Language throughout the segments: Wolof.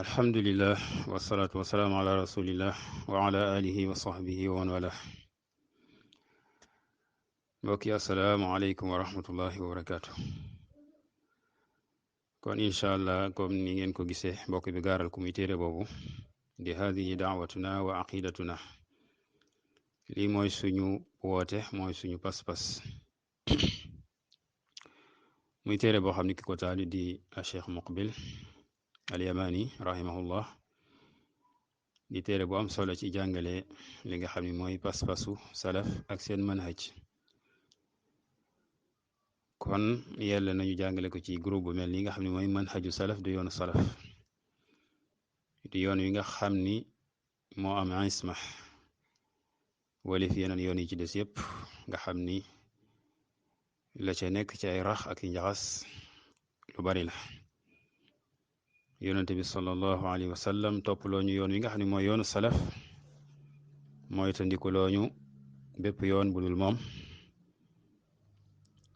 alhamdulillah wasalaatu wasalaamu ala rasulillah wa ala alihi wa sahbihi wa man wala mbokki assalaamu aleykum wa rahmatullahi wa barakaatu. kon incha allah comme ni ngeen ko gisee mbokk bi gaaral ku muy téere boobu di hadihi daawatuna wa aqidatuna, lii mooy suñu woote mooy suñu pas-pas. muy téere boo xam ne ki ko taali di Cheikh Muqbil al Yamani rahimahullah, di téere bu am solo ci jàngale li nga xam ne mooy pas-pasu salaf ak seen manhaj. kon yàlla nañu jàngale ko ci groupe bu mel ni nga xam ne mooy manhaju salaf di yoonu salaf, di yoon wi nga xam ni moo am isma walif yeneen yoon yi ci des yëpp, nga xam ni la ca nekk ci ay rax ak i njaxas lu bari la. yonente bi sallallahu alayhi wa sallam toppaloo ñu yoon wi nga xam ne mooy yoonu salaf, mooy tandikuloo ñu bépp yoon bu dul moom.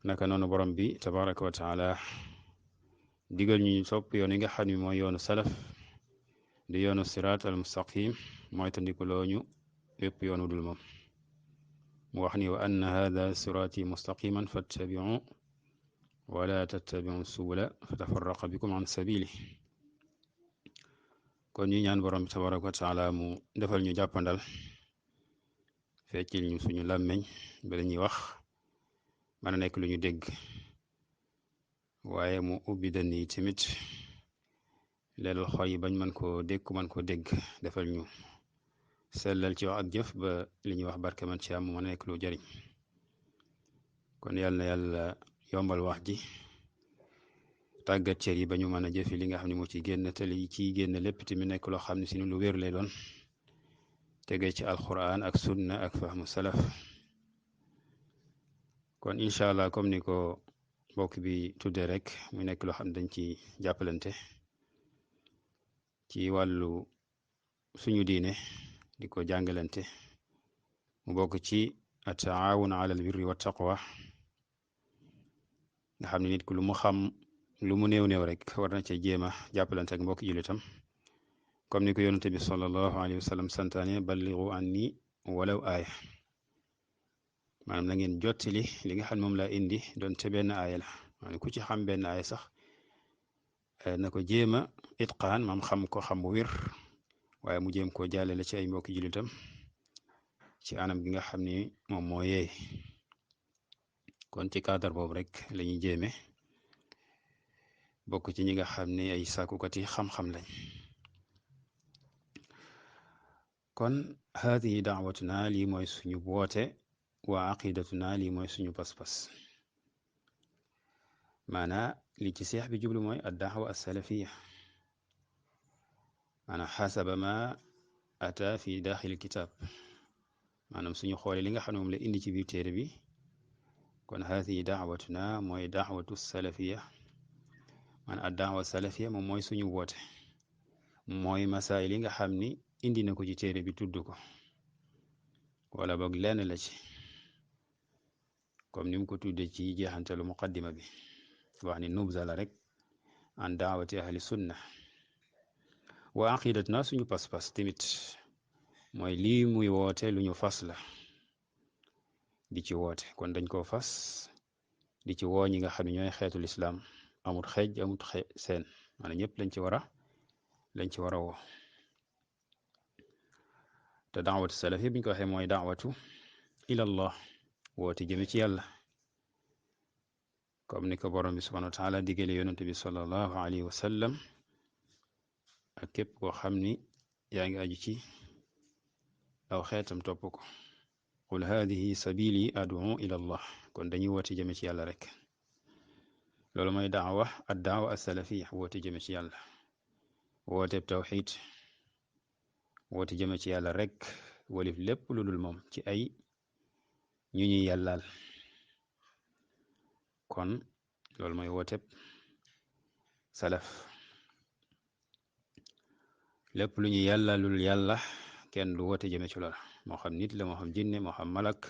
naka noonu borom bi tabaraka wa taala digal ñu topp yoon wi nga xam ne mooy yoonu salaf di yoonu siraat al mustaqim, mooy tandikuloo ñu bépp yoon bu dul moom. mu wax ni wa anna hada siraati mustaqiman fattabiu wala tattabiu subula fatafaraqa bikum an sabili. kon ñu ñaan borom bi tabaraka wa taala mu defal ñu jàppandal, feccil ñu suñu làmmeñ ba la ñuy wax mën a nekk lu ñu dégg, waaye mu ubbi dënn yi tamit leelal xol yi bañ mën koo dégg mën koo dégg, defal ñu sellal ci wax ak jëf ba li ñuy wax barke man ci am mu mën a nekk lu jariñ. kon yàlla na yàlla yombal wax ji, tàggat cër yi ba ñu mën a jëfi li nga xam ne moo ciy génn te li ciy génn lépp tamit nekk loo xam ne si lu wér lay doon, tegee ci alquran ak sunna ak fahmu salaf. kon incha allah comme ni ko mbokk bi tuddee rek, mu nekk loo xam ne dañ ci jàppalante ci wàllu suñu diine, di ko jàngalante, mu bokk ci ataawun ala al birri wa taqwa, nga xam ne nit ku lu mu xam lu mu néew néew rek war na ca jéem a jàppalante ak mbokk jullitam, comme ni ko yonente bi sallallahu alayhi wa sallam santaane balligu anni walaw aaya, maanaam na ngeen jottali li nga xam ne moom laa indi doon te benn aaya la. maanaam ku ci xam benn aaya sax na ko jéem a itqaan, maam xam ko xam bu wér, waaye mu jéem koo jàllale ci ay mbokki jullitam ci anam gi nga xam ni moom moo yeey. kon ci cadre boobu rek la ñuy jéeme bokk ci ñi nga xam ne ay sàkkukat yi xam-xam lañ. kon haadihi daawatuna, lii mooy suñu woote, wa aqidatuna, lii mooy suñu pas-pas. maanaa li ci seex bi jublu mooy ad daawa as-salafiya, maanaam xasaba ma ata fi daaxil kitaab, maanaam suñu xoolee li nga xam ne moom la indi ci biir téere bi. kon haadihi daawatuna mooy daawatu salafiya, maanaam ad daawa salafiya moom mooy suñu woote, mooy masaayil yi nga xam ni indi na ko ci téere bi tudd ko, wala boog lenn la ci, comme ni mu ko tuddee ci jeexantalu muqaddima bi, wax ni nubza la rek an daawati ahli sunna. wa aqidatuna, suñu pas-pas tamit mooy lii muy woote lu ñu fas la di ci woote, kon dañ koo fas di ci woo ñi nga xam ne ñooy xeetul islaam, amut xeej amut seen, maanaam ñëpp lañ ci war a woo. te daawatu salafi biñ ko waxee mooy daawatu ilallah, woote jëme ci yàlla, comme ni ko borom bi subhanahu wa taala digale yonente bi sallallahu alayhi wa sallam ak képp koo xam ni yaa ngi aju ci aw xeetam topp ko. qul haadihi sabili ad'u ila allah, kon dañuy woote jëme ci yàlla rek. loolu mooy daawa ad daawa as-salafiya, woote jëme ci yàlla, woote tawxid, woote jëme ci yàlla rek walif lépp lu dul moom ci ay ñu ñuy yàllaal. kon loolu mooy woote salaf, lépp lu ñuy yàllaalul yàlla kenn du woote jëme ci loola, moo xam nit la, moo xam jinne, moo xam malak,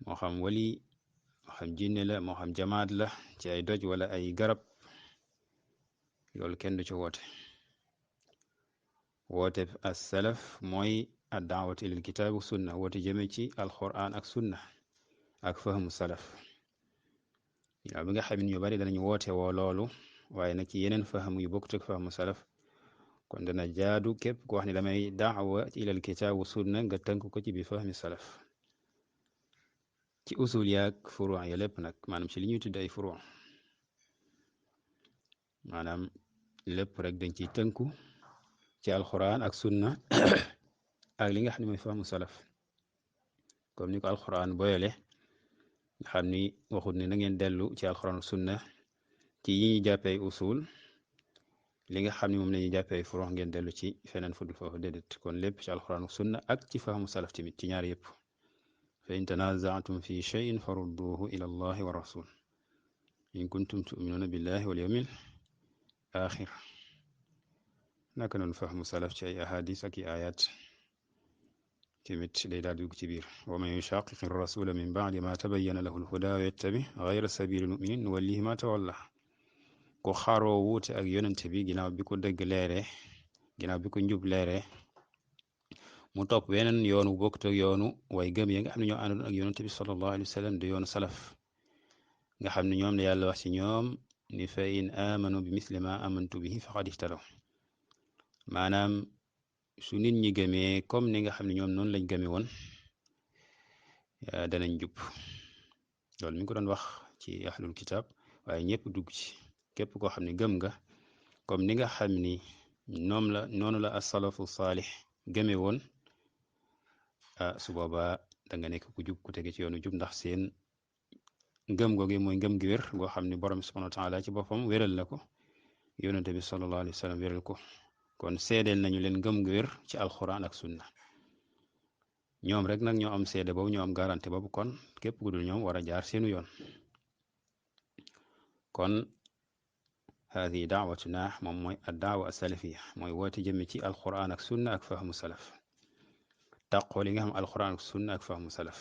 moo xam wali, moo xam jinne la, moo xam jamaat la ci ay doj wala ay garab, loolu kenn du ci woote. woote as salaf mooy addaawatu ilal kitaabi sunna woote jëme ci alquran ak sunna ak fahmu salaf waaw bi nga xam ne ñu bari danañ woote woo loolu waaye nag ci yeneen faham yu bokkut ak fahmu salaf kon dana jaadu képp ko wax ne damay daawa ilal kitaabi sunna nga tënk ko ci bi fahmi salaf ci usul yaag furu ya lépp nag maanaam ci li ñuy tudd ay furu maanaam lépp rek dañ ciy tënku ci alquran ak sunna ak li nga xam ne mooy fahmu salaf comme ni ko alquran boyale nga xam ni waxut ni na ngeen dellu ci alquran ak sunna ci yi ñuy jàppee usul li nga xam ne moom la ñuy jàppee furu ngeen dellu ci feneen fudul foofu déedéet kon lépp ci alquran ak sunna ak ci fahmu salaf tamit ci ñaar yëpp fa in tanazaatum fi cheyin farudduhu ila allahi wa rasul in kuntum tuminuuna billahi wal yawmil axir naka noonu fahmu salaf ci ay ahadis ak i ayat tamit day daal dugg ci biir wa man yushaqiqi rasula min ba'di ma tabayyana lahu alhuda wa yattabi ghayra sabili lmuminin nuwallihi ma tawalla ko xaaroo wuute ak yonente bi ginnaaw bi ko dëgg leeree ginnaaw bi ko njub leeree mu topp weneen yoonu bokkut ak yoonu way gëm ya nga xam ne ñoo àndoon ak yonente bi sallallahu alayhi wa sallam di yoonu salaf nga xam ne ñoom la yàlla wax ci ñoom ni fa in amanu bi misli ma amantu bihi faqad ihtadaw maanaam su nit ñi gëmee comme ni nga xam ne ñoom noonu lañ gëmee woon danañ jub loolu mi ngi ko doon wax ci ahlul kitab waaye ñëpp dugg ci képp koo xam ne gëm nga comme ni nga xam ni noonu la as-salafu saalix gëmee woon su boobaa da nga nekk ku jub ku tege ci yoonu jub ndax seen ngëm googu mooy ngëm gi wér goo xam ne borom subhanahu wa taala ci boppam wéral na ko yonente bi sallallahu alayhi wa sallam wéral ko kon seedeel nañu leen ngëm gu wér ci alquran ak sunna ñoom rek nag ñoo am seede boobu ñoo am garanti boobu kon képp ku dul ñoom war a jaar seenu yoon kon hadi daawatuna moom mooy ad daawa asalafiya mooy woote jëme ci alquran ak sunna ak fahmu salaf taqoo li nga xam alquran ak sunna ak fahmu salaf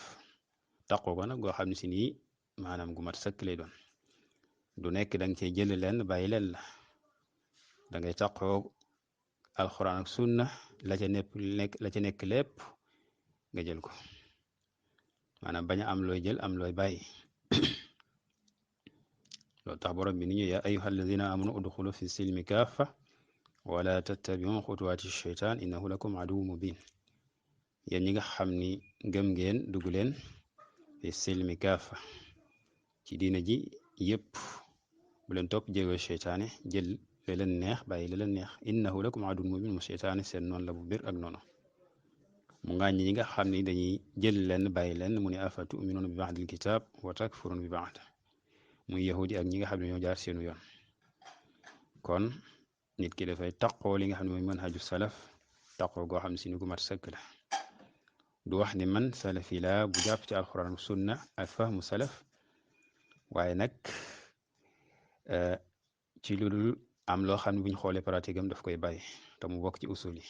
taqoo ko nag goo xam ne si nii maanaam gu mat sëkk lay doon du nekk da nga cee jël leen bàyyi leen la da ngay taqoo alquran ak sunna la ca nekk lépp nga jël ko maanaam bañ a am looy jël am looy bàyyi loolu tax borom bi ni ñu yaa ayuha alladina amanu udxulu fi silmi kaafa wala tattabiu xutuwaati sheytaan innahu lakum aduwu mubin yéen ñi nga xam ni gëm ngeen dugg leen fi silmi kaafa ci diina ji yëpp bu leen topp jéego sheytaane jël la leen neex bàyyi la leen neex innahu lakum aduwwun mubin mu sheytaane seen noonu la bu bir ak noonu mu ngàññ ñi nga xam ni dañuy jël leen bàyyi leen mu ne afa tuminuuna bi baadil kitaab wa takfuruuna bi baad muy yahudi ak ñi nga xam ne ñoo jaar seenu yoon kon nit ki dafay taqoo li nga xam ne mooy manhaju salaf taqoo goo xam ne si ni gu mat sëkk la du wax ni man salafi la bu jàpp ci alquran sunna ak fahmu salaf waaye nag ci lu dul am loo xam ne bu ñu xoolee pratique am daf koy bàyyi te mu bokk ci usul yi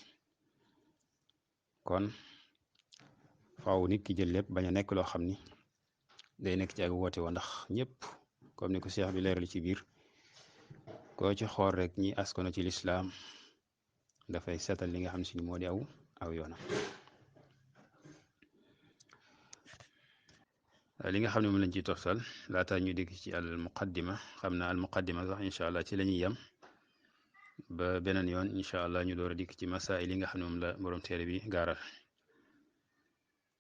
kon faaw nit ki jël lépp bañ a nekk loo xam ni day nekk ci ak woote woo ndax ñëpp comme ni ko cheikh bi leeral ci biir koo ci xool rek ñi askano ci lislaam dafay seetal li nga xam si ni moo di aw yoonam li nga xam ne moom lañ ciy toftal laata ñu dégg ci al muqaddima xam naa al muqaddima sax incha allah ci la ñuy yem ba beneen yoon incha allah ñu door a dikk ci masail yi nga xam ne moom la borom téere bi gaaral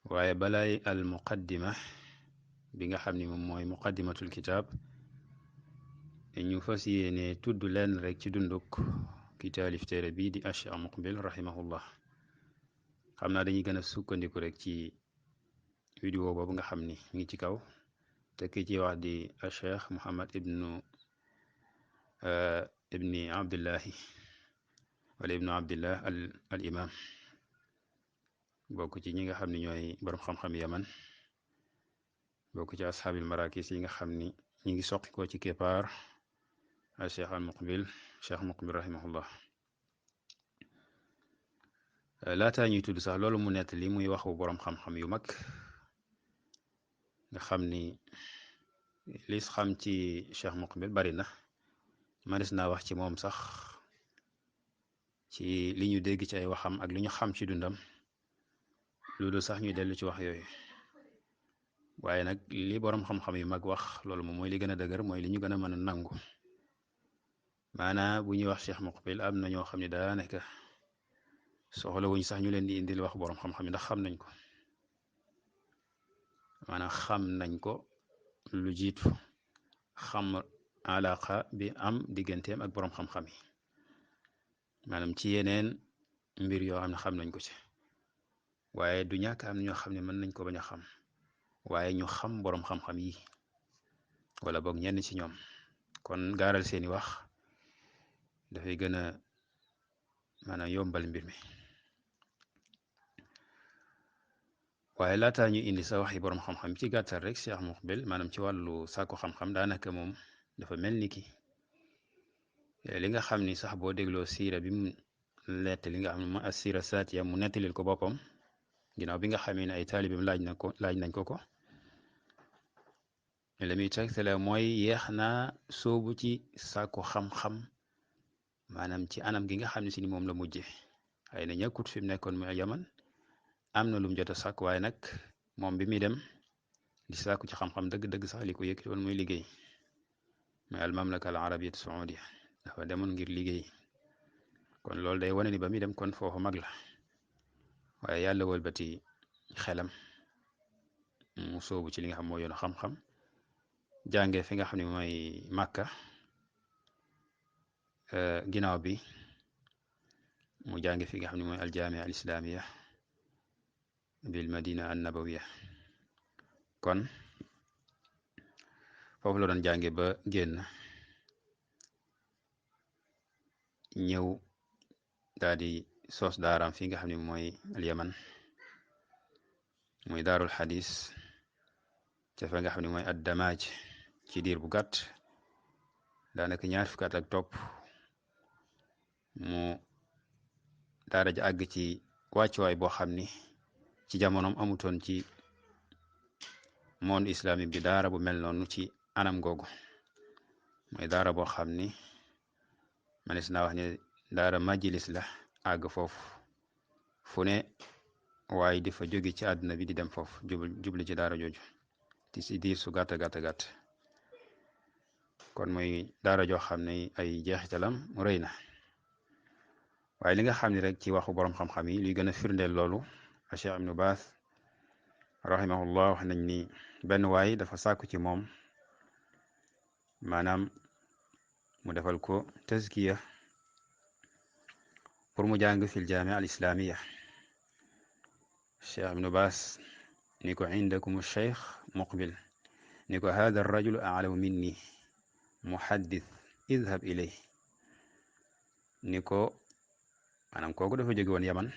waaye balaay al muqaddima bi nga xam ni moom mooy muqaddimatul kitaab ñu fas yéene tudd leen rek ci dunduk ki taalif téere bii di Cheikh Muqbil rahimahullah xam naa dañuy gën a sukkandiku rek ci vidéo boobu nga xam ni mi ngi ci kaw te ki ci wax di Cheikh Muhammad ibni Abdullahi wala ibnu Abdillah al imam bokk ci ñi nga xam ni ñooy borom xam-xam yaman bokk ci ashaabil marakis yi nga xam ni ñi ngi soqi ko ci keppaar al Cheikh al Muqbil Cheikh Muqbil rahimahullah laataa ñuy tudd sax loolu mu nett li muy waxu borom xam-xam yu mag nga xam ni lis xam ci Cheikh Muqbil bari na manis naa wax ci moom sax ci li ñu dégg ci ay waxam ak li ñu xam ci dundam loolu sax ñuy dellu ci wax yooyu waaye nag li borom xam-xam yu mag wax loolu moom mooy li gën a dëgër mooy li ñu gën a mën a nangu maanaa bu ñuy wax Cheikh Muqbil am na ñoo xam ne daanaka soxla wuñ sax ñu leen di indil wax borom xam-xam yi ndax xam nañ ko maanaam xam nañ ko lu jiitu xam alaqa bi am digganteem ak borom xam-xam yi maanaam ci yeneen mbir yoo xam ne xam nañ ko ci waaye du ñàkk am na ñoo xam ne mën nañ ko bañ a xam waaye ñu xam borom xam-xam yi wala boog ñenn ci ñoom kon gaaral seeni wax dafay gën a maanaam yombal mbir mi waaye laataa ñu indi sa waxi borom xam-xam ci gàttal rek Cheikh Muqbil maanaam ci wàllu sàkku xam-xam daanaka moom dafa mel ni ki li nga xam ni sax boo dégloo siira bi mu lett li nga xam ne mooy as-siira saatiya mu nettalil ko boppam ginnaaw bi nga xamee ne ay taalibim laaj nañ ko li muy tegtale mooy yeex naa soobu ci sàkku xam-xam maanaam ci anam gi nga xam ne si ni moom la mujje xëy na ñàkkut fi mu nekkoon mu Yaman am na lu mu jot a sàkk waaye nag moom bi muy dem di sàkku ci xam-xam dëgg-dëgg sax li ko yëkkati woon muy liggéey muy al mamlaka al arabiyya saudiya dafa demoon ngir liggéey kon loolu day wane ni ba muy dem kon foofu mag la waaye yàlla wëlbati xelam mu soobu ci li nga xam mooy yoonu xam-xam jàngee fi nga xam ne mooy Makka ginnaaw bi mu jànge fi nga xam ne mooy aljaamia al islamiya bil madina an nabawiya kon foofu la doon jànge ba génn ñëw daal di sos daaraam fi nga xam ne mooy al yaman muy daarul xadis ca fa nga xam ne mooy addamaaj ci diir bu gàtt daanaka ñaar fukki at ak topp mu daara ja àgg ci wàccuwaay boo xam ni ci jamonoom amutoon ci monde islamique bi daara bu mel noonu ci anam googu mooy daara boo xam ni manis naa wax ne daara majlis la àgg foofu fu ne waaye di fa jóge ci àdduna bi di dem foofu jubli ci daara jooju ti si diir su gàtt gàtt kon mooy daara joo xam ne ay jeexitalam rëy na waaye li nga xam ne rek ci waxu borom xam-xam yi luy gën a firndeel loolu Cheikh Ibnu Baas rahimahullah wax nañ ni benn waay dafa sàkku ci moom maanaam mu defal ko tazkiya pour mu jàng fil jaamia al islamiya Cheikh Ibnu Baas ni ko indakum cheikh Muqbil ni ko hada arrajulu a'lamu minni muhaddith idhab ilayh ni ko maanaam kooku dafa jóge woon Yaman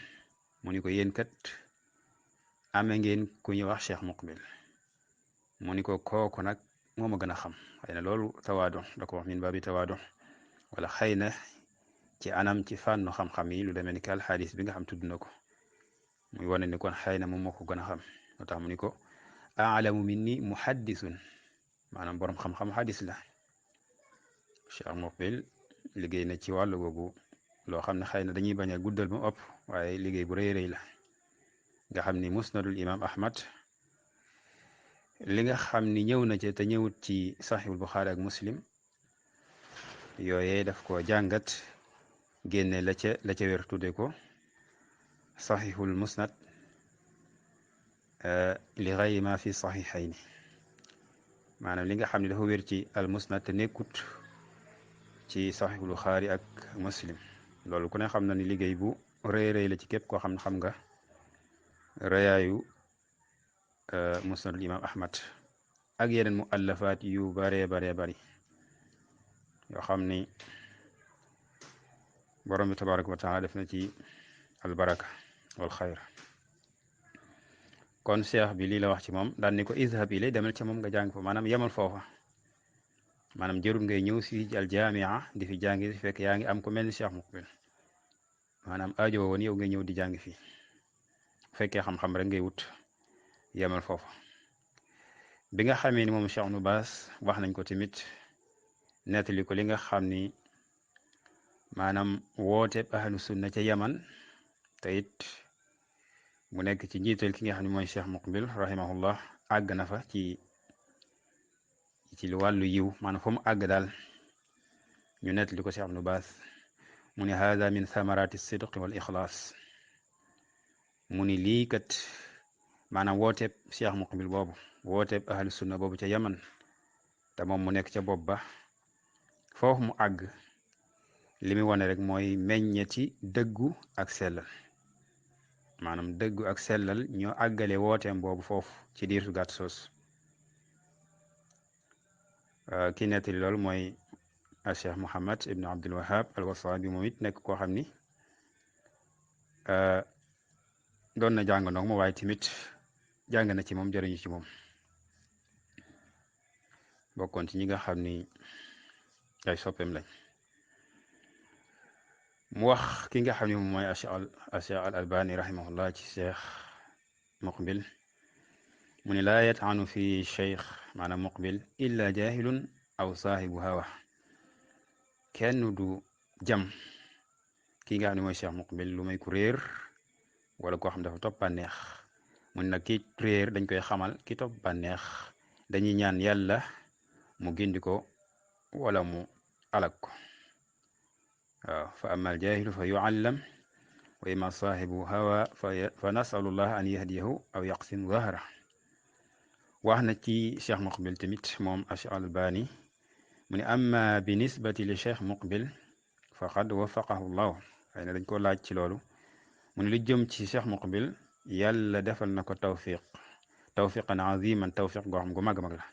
mu ni ko yéen kat amee ngeen ku ñuy wax Cheikh Muqbil mu ni ko kooku nag moo ma gën a xam xëy na loolu tawaadu da ko wax min baabi tawaadu wala xëy na ci anam ci fànnu xam-xam yi lu demee ni kal xadis bi nga xam tudd na ko muy wane ni kon xëy na moom moo ko gën a xam moo tax mu ni ko aalamu minni muhaddisun maanaam borom xam-xam xadis la Cheikh Muqbil liggéey na ci wàllu googu loo xam ne xëy na dañuy bañ a guddal mu ëpp waaye liggéey bu rëy rëy la nga xam ni musnadul imam ahmad li nga xam ni ñëw na ci te ñëwut ci saxiixul buxaari ak muslim yooyee daf ko jàngat génne la ca wér tudde ko saxiixul musnad li gayri ma fi saxiixayni maanaam li nga xam ne dafa wér ci al musnad te nekkut ci saxiixul buxaari ak muslim loolu ku ne xam na ni liggéey bu rëy rëy la ci képp koo xam ne xam nga rëyaayu musnadul imam ahmad ak yeneen mu allafaat yu baree bari yoo xam ni borom bi tabaraka wa taala def na ci albaraka wal xayr kon cheikh bi lii la wax ci moom daan ni ko izhab ilay demal ca moom nga jàng fa maanaam yemal foofa maanaam jërul ngay ñëw si al jamia di fi jàngi fi fekk yaa ngi am ko mel ni Cheikh Muqbil maanaam aajo woon yow ngay ñëw di jàng fii bu fekkee xam-xam rek ngay wut yemal foofa bi nga xamee ni moom Cheikh Ibnu Baas wax nañ ko tamit nettali ko li nga xam ni maanaam woote ahlu sunna ca yaman te it mu nekk ci njiital ki nga xam ne mooy Cheikh Muqbil rahimahullah àgg na fa ci lu wàllu yiw maanaam fu mu àgg daal ñu nett li ko Cheikh Ibnu Baas mu ne haada min thamarati sidqi wal ixlaas mu ni lii kat maanaam wooteeb Cheikh Muqbil boobu wooteeb ahlu sunna boobu ca yaman te moom mu nekk ca bopp ba foofu mu àgg li muy wane rek mooy meññeti dëggu ak sellal maanaam dëggu ak sellal ñoo àggale wooteem boobu foofu ci diir su gàtt soos ki nettali loolu mooy Cheikh Muhammad ibnu Abdul Wahab al Wasabi moom it nekk koo xam ni doon na jàng ndox ma waaye tamit jàng na ci moom jëriñu ci moom bokkoon ci ñi nga xam ni ay soppeem lañ mu wax ki nga xam ne moom mooy Cheikh al Albani rahimahullah ci Cheikh Muqbil mu ne laa yataanu fi cheikh maanaam Muqbil illa jahilun aw saahibu hawa kenn du jam ki nga xam ne mooy Cheikh Muqbil lu may ku réer wala koo xam dafa topp bànneex mu ne nag ki réer dañ koy xamal ki topp bànneex dañuy ñaan yàlla mu gindi ko wala mu alak ko waaw fa ama al jahilu fa yuallam wa ima saahibu hawa fa nasalullah an yahdiyahu aw yaqsim zahra wax na ci Cheikh Muqbil tamit moom Cheikh Albani mu ne amma bi nisbati li Cheikh Muqbil faqad wafaqahu llah xëy na dañ ko laaj ci loolu mu ne lu jëm ci Cheikh Muqbil yàlla defal na ko tawfiqan aziman tawfiq goo xam gu mag a mag la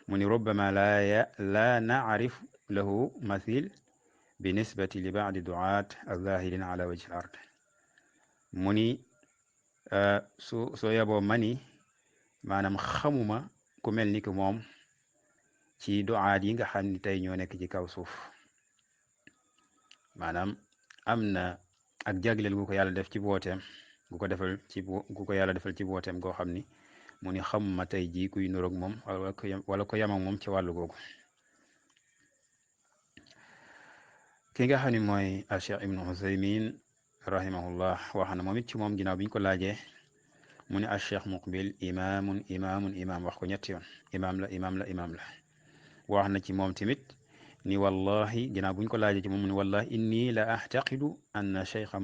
mu ni rubbama la naarif lahu mathil bi nisbati li baadi duaat azahirina ala wajhi al ard mu ni soo yaboo mani maanaam xamuma ku mel ni ki moom ci duaat yi nga xam ni tey ñoo nekk ci kaw suuf maanaam am na ak jagleel gu ko yàlla def ci wooteem gu ko yàlla defal ci wooteem goo xam ni mu ni xamuma tey jii kuy nuroog moom wala ko yam ak moom ci wàllu googu ki nga xam ne mooy Cheikh Ibnu Usaymin rahimahullah wax na moom it ci moom ginnaaw bi ñu ko laajee mu ne Cheikh Muqbil imaam wax ko ñetti yoon imaam la wax na ci moom tamit ni wallahi ginnaaw bu ñu ko laajee ci moom mu ni wallahi inni la ahtaqidu anna cheikha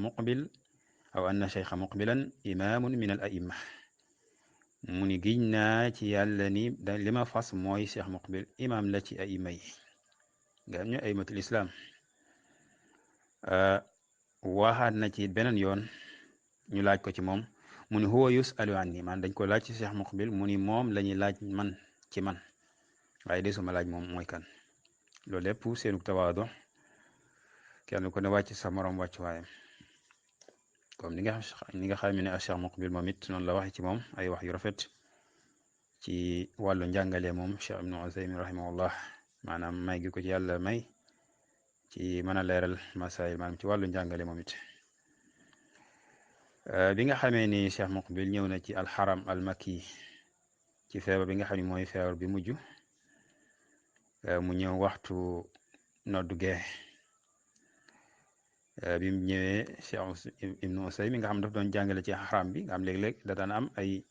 muqbilan imaamun min al aimma mu ni giñ naa ci yàlla ni li ma fas mooy Cheikh Muqbil imaam la ci aima yi nga xam ñu aimatul islam waxaat na ci beneen yoon ñu laaj ko ci moom mu ni huwa yusalu anni man dañ ko laaj ci Cheikh Muqbil mu ni moom la ñuy laaj man ci man waaye desuma laaj moom mooy kan loolu lépp seenu tawaado kenn ku ne wàcc sa morom wàcc waayam comme ni nga xam ne Cheikh Muqbil moom it noonu la waxe ci moom ay wax yu rafet ci wàllu njàngale moom Cheikh Ibnu Usaymin rahimahullah maanaam may gi ko ci yàlla may ci mën a leeral masaayil maanaam ci wàllu njàngale moom it bi nga xamee ni Cheikh Muqbil ñëw na ci alxaram al makki ci feebar bi nga xam ne mooy feebar bi mujj mu ñëw waxtu noddu gee bi mu ñëwee Cheikh Ibnu Usaymin mi nga xam daf doon jàngale ci xaram bi nga xam léeg-léeg da daan am ay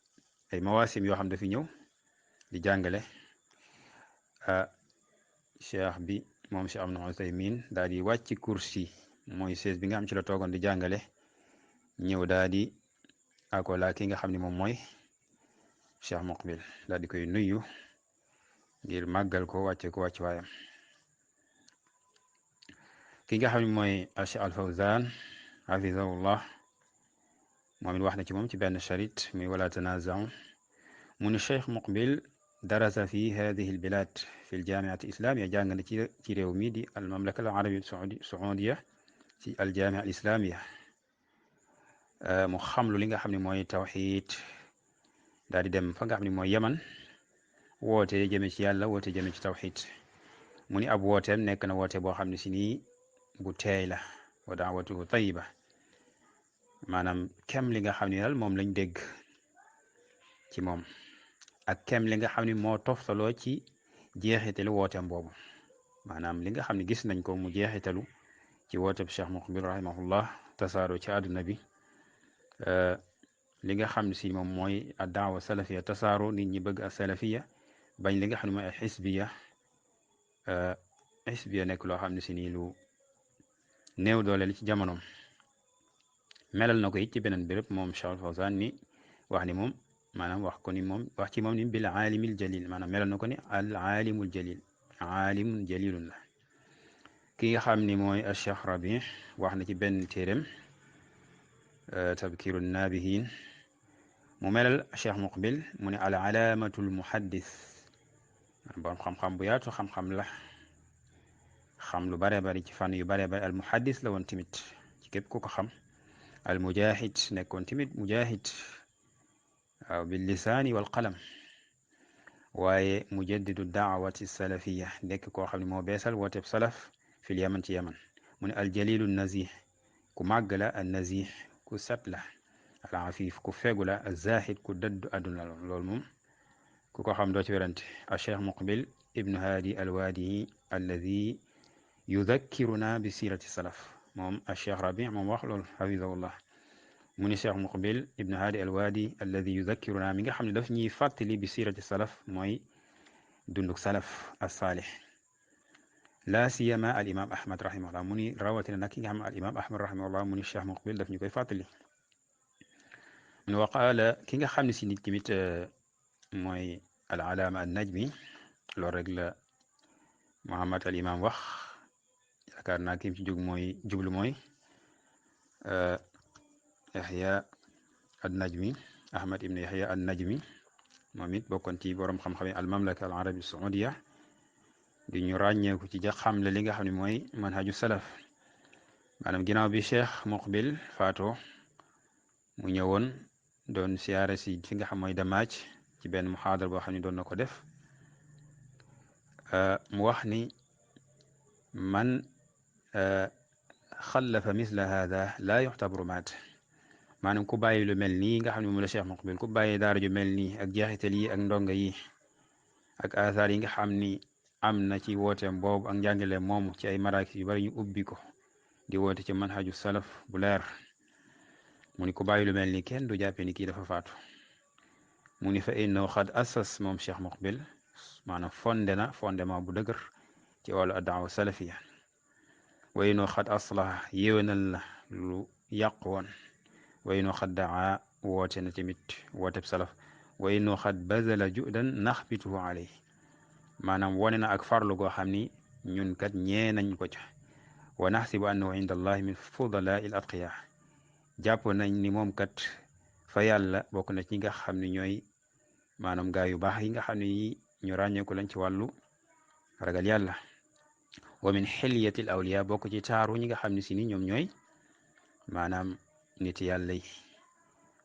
mawaasim yoo xam dafi ñëw di jàngale cheikh bi moom Cheikh Ibnu Usaymin daal di wàcc kursi mooy sees bi nga xam ci la toogoon di jàngale ñëw daal di akola ki nga xam ne moom mooy Cheikh Muqbil daal di koy nuyu ngir màggal ko wàcce ko wàcc waayam ki nga xam ne mooy Cheikh Al Fawzan hafizahullah moom it wax na ci moom ci benn charit muy wala tanaza'u mu ni Cheikh Muqbil darasa fi hadihi al bilad fi al jamiat al islamia jàng na ci réew mi di al mamlaka al arabia saudia ci al jamia al islamia mu xamlu li nga xam ne mooy tawxid daal di dem fa nga xam ne mooy yaman woote jëme ci yàlla woote jëme ci tawxid mu ni ab wooteem nekk na woote boo xam ne si nii bu teey la wa daawatuhu tayiba maanaam kem li nga xam ne daal moom lañ dégg ci moom ak kem li nga xam ne moo toftaloo ci jeexitalu wooteem boobu maanaam li nga xam ne gis nañ ko mu jeexitalu ci wooteb Cheikh Muqbil rahimahullah tasaaroo ci àdduna bi li nga xam ne si moom mooy a daawa salafiya tasaaroo nit ñi bëgg a salafiya bañ li nga xam ne mooy ay xisbiya nekk loo xam ne si nii lu néew doole li ci jamonoom melal na ko it ci beneen béréb moom Cheikh Fawzan ni wax ni moom maanaam wax ci moom ni bil aalimil jalil maanaam melal na ko ni al aalimul jalil aalimun jalilun la ki nga xam ni mooy al Cheikh Rabi wax na ci benn téeréem tabkiru naabihin mu melal Cheikh Muqbil mu ne al alaamatul muhaddis borom xam-xam bu yaatu xam-xam la xam lu bare bari ci fànn yu bare bari al muhaddis la woon tamit ci képp ku ko xam al mujahid nekkoon tamit mujahid waaw bil lisaani wal qalam waaye mujaddidu daawati salafiya nekk koo xam ne moo beesal wooteeb salaf fil yaman ci yaman mu ne al jalilu nazih ku màgg la al nazih ku set la al afif ku fegu la al zahid ku dëddu àdduna loolu moom ku ko xam doo ci werante al cheikh muqbil ibnu haadi al waadi alladi yudakkiruna bi sirati salaf moom al cheikh rabi moom wax loolu hafizahullah mu ni cheikh muqbil ibnu haadi al waadi alladi yudakkiruna mi nga xam ne daf ñuy fàttali bi sirati salaf mooy dunduk salaf as saalih la siyama al imam ahmad rahimahullah mu ni rawatina nag ki nga xam ne al imam ahmad rahimahullah mu ni cheikh muqbil daf ñu koy fàttali mu wa qaala ki nga xam ne si nit tamit mooy al alaama an najmi loolu rek la muhammad al imam wax yaakaar naa kim ci jóg mooy jublu mooy Yahya an-Najmi Ahmad ibn Yahya an-Najmi moom it bokkoon ci borom xam-xam al mamlaka al arabi saudiya di ñu ràññeeku ci xamle li nga xam ne mooy manhaju salaf maanaam ginnaaw bi Cheikh Muqbil faatoo mu ñëwoon doon siyaare si fi nga xam mooy Damaaj ci benn muhaadar boo xam ne doon na ko def mu wax ni man xallafa misla hada laa yuxtabaru maat maanaam ku bàyyi lu mel nii nga xam ne moom la Cheikh Muqbil ku bàyyi daara ju mel nii ak jeexital yi ak ndonga yi ak asaar yi nga xam ni am na ci wooteem boobu ak njàngale moomu ci ay maraakis yu bari ñu ubbi ko di woote ci manhaju salaf bu leer mu ni ku bàyyi lu mel nii kenn du jàppee ni kii dafa faatu mu ni fa innahu xad assas moom Cheikh Muqbil maanaam fondement bu dëgër ci wàllu addaawa salafiya wa innahu xad aslaha yéwénal na lu yàqu woon wa innahu xad daa woote na tamit wooteb salaf wa innahu xad bazala judan naxbituhu alayhi maanaam wone na ak farlu goo xam ni ñun kat ñee nañ ko ca wa naxsibu annahu inda allahi min fudalaa il atqiya jàpp nañ ni moom kat fa yàlla bokk na ci nga xam ne ñooy maanaam gaa yu baax yi nga xam ne ñu ràññeeku lañ ci wàllu ragal yàlla wa min xilyatil awliya bokk ci taaru ñi nga xam ne si ni ñoom ñooy maanaam nit yàlla yi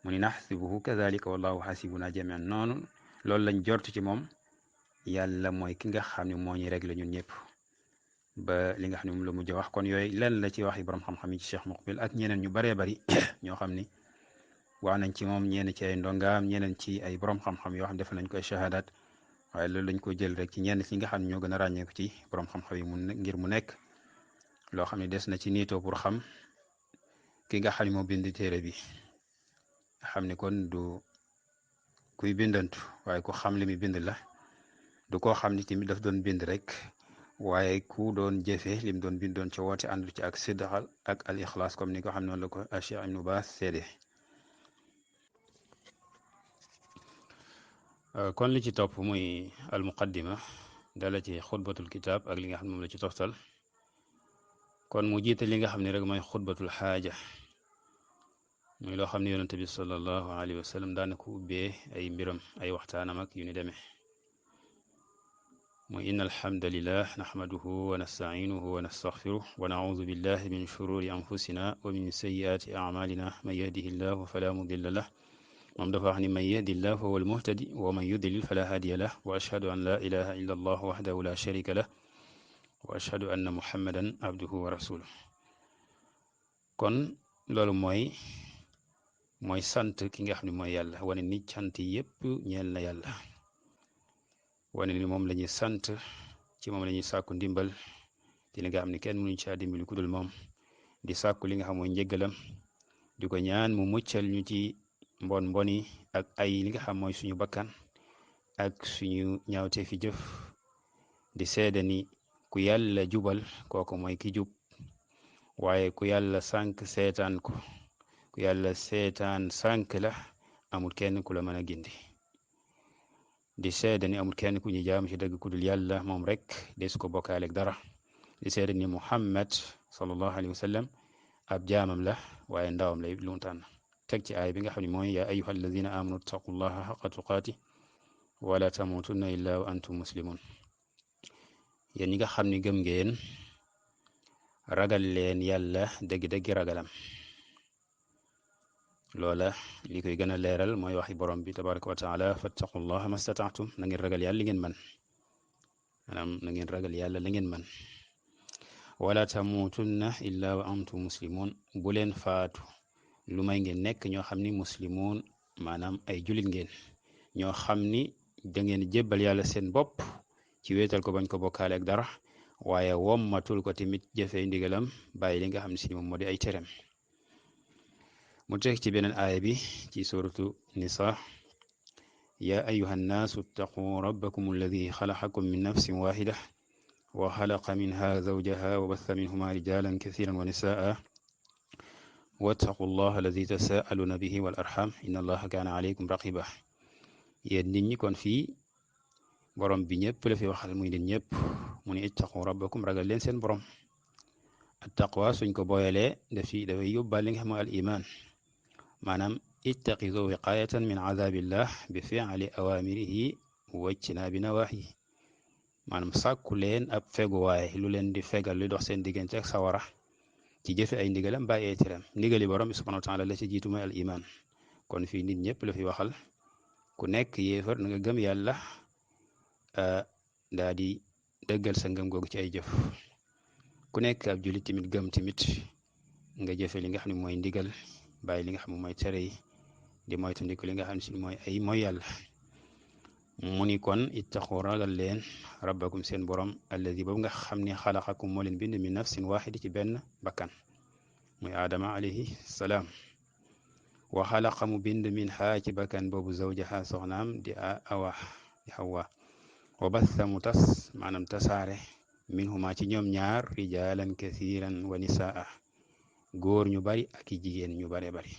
mu ni naxsibuhu kazalika wallahu xasibuna jamian noonu loolu lañ jort ci moom yàlla mooy ki nga xam ne moo ñu réglé ñun ñëpp ba li nga xam ne moom la mujj wax kon yooyu lenn la ci waxi borom xam-xam yi ci Cheikh Muqbil ak ñeneen ñu baree bari ñoo xam ni wax nañ ci moom ñenn ci ay ndongaam ñeneen ci ay borom xam-xam yoo xam def nañ ko ay shahadat waaye loolu lañ ko jël rek ci ñenn ci nga xam ne ñoo gën a ràññeeku ci borom xam-xam yi ngir mu nekk loo xam ne des na ci niitoo pour xam ki nga xam ne moo bind téere bi nga xam ne kon du kuy bindantu waaye ku xam li muy bind la du koo xam ni tamit daf doon bind rek waaye ku doon jëfe lim doon bindoon ci woote àndu ci ak siddaxal ak al ixlaas comme ni ko xam noonu la ko Cheikh Ibnu Baas seede kon li ci topp muy al muqaddima dala ci xutbatul kitaab ak li nga xam ne moom la ci toftal kon mu jiite li nga xam ne rek mooy xutbatul xaaja muy loo xam ne yonente bi sallallahu alayhi wa sallam daana ko ubbee ay mbiram ay waxtaanam ak yu ni demee muy inna alhamdulillah naxmaduhu wa nastaciinuhu wa nastaxfiruh wa nacuudu billahi min shururi anfusina wa min sayyiaati acmaalina man yahdihi llahu fala mudilla lah moom dafa wax ni man yahdi llah fa huwa almuhtadi wa man yudlil fala haadiya lah wa ashhadu an la ilaha illa allah waxdahu la sharika lah wa ashhadu anna muhammadan abduhu wa rasuluh kon loolu mooy sant ki nga xam ne mooy yàlla wane ni cant yépp ñeel na yàlla wane ni moom la ñuy sant ci moom la ñuy sàkku ndimbal ci li nga xam ne kenn mënuñ caa dimbali ku dul moom di sàkku li nga xam mooy njëggalam di ko ñaan mu muccal ñu ci mbon mboni ak ay li nga xam mooy suñu bakkan ak suñu ñaawte fi jëf di seede ni ku yàlla jubal kooku mooy ki jub waaye ku yàlla sànk seetaan ko ku yàlla seetaan sànk la amul kenn ku la mën a gindi di seede ni amul kenn ku ñu jaam ci dëgg ku dul yàlla moom rek des ko bokkaaleeg dara di seede ni Muhammad sallallahu alayhi wa sallam ab jaamam la waaye ndawam lay lu mu tànn teg ci aay bi nga xam ne mooy yaa ayyuha alladina amanu taqullaha xaqa tuqaati wala tamutunna illa wa antum muslimun yéen ñi nga xam ni gëm ngeen ragal leen yàlla dëgg-dëgg ragalam loola li koy gën a leeral mooy waxi borom bi tabaraka wa taala fattaqullaha mastataatum na ngeen ragal yàlla li ngeen man maanaam na ngeen ragal yàlla la ngeen man wala tamutunna illa wa antum muslimun bu leen faatu lu may ngeen nekk ñoo xam ni muslimun maanaam ay julit ngeen ñoo xam ni da ngeen jébbal yàlla seen bopp ci wéetal ko bañ ko bokkaale ak dara waaye wommatul ko tamit jëfee ndigalam bàyyi li nga xam ne si moom moo di ay terem mu teg ci beneen aaya bi ci suratu nisa ya ayuha nnaasu ittaquu rabbakum alladi xalaqakum min nafsin waxida wa xalaqa minha zawjaha wa batha minhuma rijalan kathiran wa nisaa wattaqu llah alladi tasaaluna bihi wal arham inna allaha kaana alaykum raqiba yéen nit ñi kon fii borom bi ñëpp la fi waxal muy nit ñëpp mu ne ittaqu rabbakum ragal leen seen borom at taqwa suñ ko booyalee dafay yóbbaal li nga xam mooy al iman maanaam ittaqizu wiqayatan min azabillah bi fi'li awamirihi wa ijtinaabi nawaahi maanaam sàkku leen ab feguwaay lu leen di fegal lu dox seen diggante ak sawara ci jëfe ay ndigalam bàyyi ay teram ndigali borom bi subhanahu wa taala la ci jiitu mooy al iman kon fii nit ñëpp la fi waxal ku nekk yéefar na nga gëm yàlla daa di dëggal sa ngëm googu ci ay jëf ku nekk ab julit tamit gëm tamit nga jëfe li nga xam ne mooy ndigal bàyyi li nga xam ne mooy tere yi di moytandiku li nga xam ne si mooy ay mooy yàlla mu ni kon ittaqu ragal leen rabbakum seen borom alladi boobu nga xam ne xalaqakum moo leen bind min nafsin waxidi ci benn bakkan muy aadama alayhi salaam wa xalaqa mu bind min xaa ci bakkan boobu zawjaha soxnaam di awa di xawa wa batha mu tas maanaam tasaare minhuma ci ñoom ñaar rijalan kathiran wa nisaa góor ñu bari ak i jigéen ñu bare bari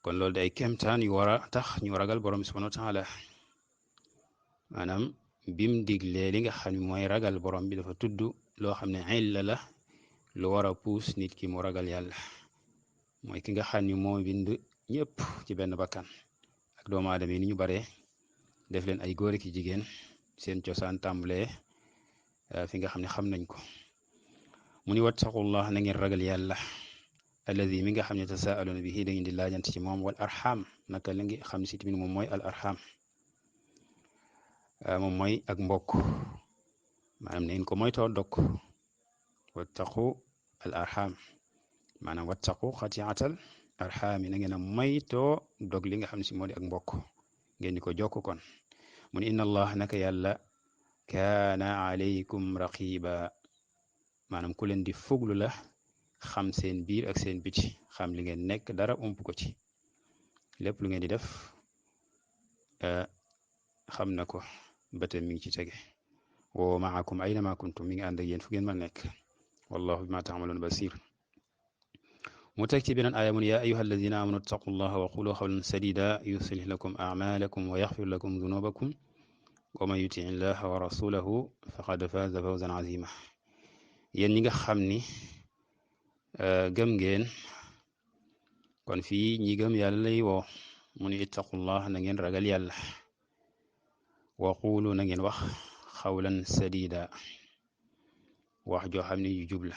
kon loolu day kemtaan yu war a tax ñu ragal borom subhanahu wa taala maanaam bim diglee li nga xam ne mooy ragal borom bi dafa tudd loo xam ne illa la lu war a puus nit ki mu ragal yàlla mooy ki nga xam ne moo bind ñëpp ci benn bakkan ak doomu aadama yi ni ñu baree def leen ay góor ak i jigéen seen cosaan tàmbalee fi nga xam ne xam nañ ko mu ni wattaqullah na ngeen ragal yàlla alladi mi nga xam ne tasaaluna bihi da ngeen di laajante ci moom wal arham naka la ngi xam si tamit moom mooy al arham moom mooy ak mbokk maanaam na ngeen ko moytoo dog wattaqu al arham maanaam wattaqu xatiatal arham yi na ngeen a moytoo dog li nga xam ne si moo di ak mbokk ngeen di ko jokk kon mu ne inna allah naka yàlla kaana alaykum raqiba maanaam ku leen di fuglu la xam seen biir ak seen biti xam li ngeen nekk dara ump ko ci lépp lu ngeen di def xam na ko bëtam mi ngi ci tege wa maakum aynama kuntum mi ngi ànd ak yéen fu ngeen ma nekk wallahu bima taamaluun basir mu teg ci beneen aaya mun yaa ayuha alladina amanu ittaqullaha wa qulu qawlan sadida yuslih lakum amalakum wa yaxfir lakum dunubakum wa man yuti illaha wa rasulahu faqad faza fawzan azima yéen ñi nga xam ni gëm ngeen kon fii ñi gëm yàlla lay woo mu ni ittaqullah na ngeen ragal yàlla wa qulu na ngeen wax xawlan sadida wax joo xam ne yu jub la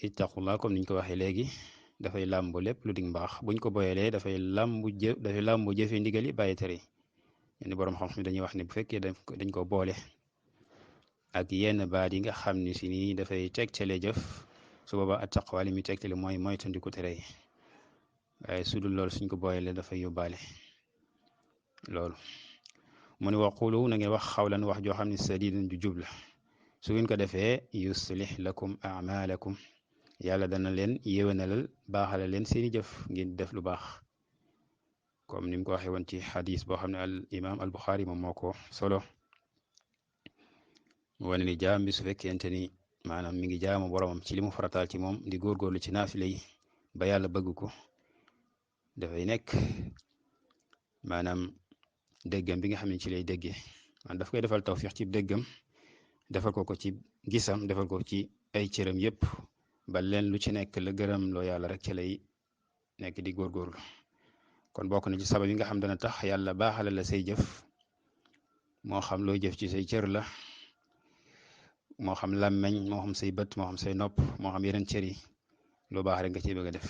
ittaqullah comme niñ ko waxee léegi dafay làmbu lépp lu dig mbaax buñ ko boyalee dafay làmbu jëfe ndigali bàyyi tere yenn boroom xam-xam dañuy wax ne bu fekkee dañ ko boole ak yenn baat yi nga xam ne si nii dafay tegtale jëf su boobaa attaqwa li muy tegtale mooy moytandiku tere yi waaye su dul loolu suñ ko boyalee dafay yóbbaale loolu mu ne waqulu na ngeen wax xawlan wax joo xam ne sadidan ju jub la su ngeen ko defee yuslih lakum amalakum yàlla dana leen yéwénalal baaxale leen seeni jëf ngeen def lu baax comme ni mu ko waxee woon ci xadis boo xam ne al imam al buxaari moom moo ko solo wane ni jaam bi su fekkente ni maanaam mi ngi jaamu boromam ci li mu farataal ci moom di góorgóorlu ci naafile yi ba yàlla bëgg ko dafay nekk maanaam déggam bi nga xam ne ci lay déggee maanaam daf koy defal tawfiix ci déggam defal ko ci gisam defal ko ci ay cëram yépp ba leen lu ci nekk la gërëm loo yàlla rek ci lay nekk di góorgóorlu kon bokk na ci sabab yi nga xam dana tax yàlla baaxale la say jëf moo xam looy jëf ci say cër la moo xam làmmeñ moo xam say bët moo xam say nopp moo xam yeneen cër yi lu baax rek nga ciy bëgg a def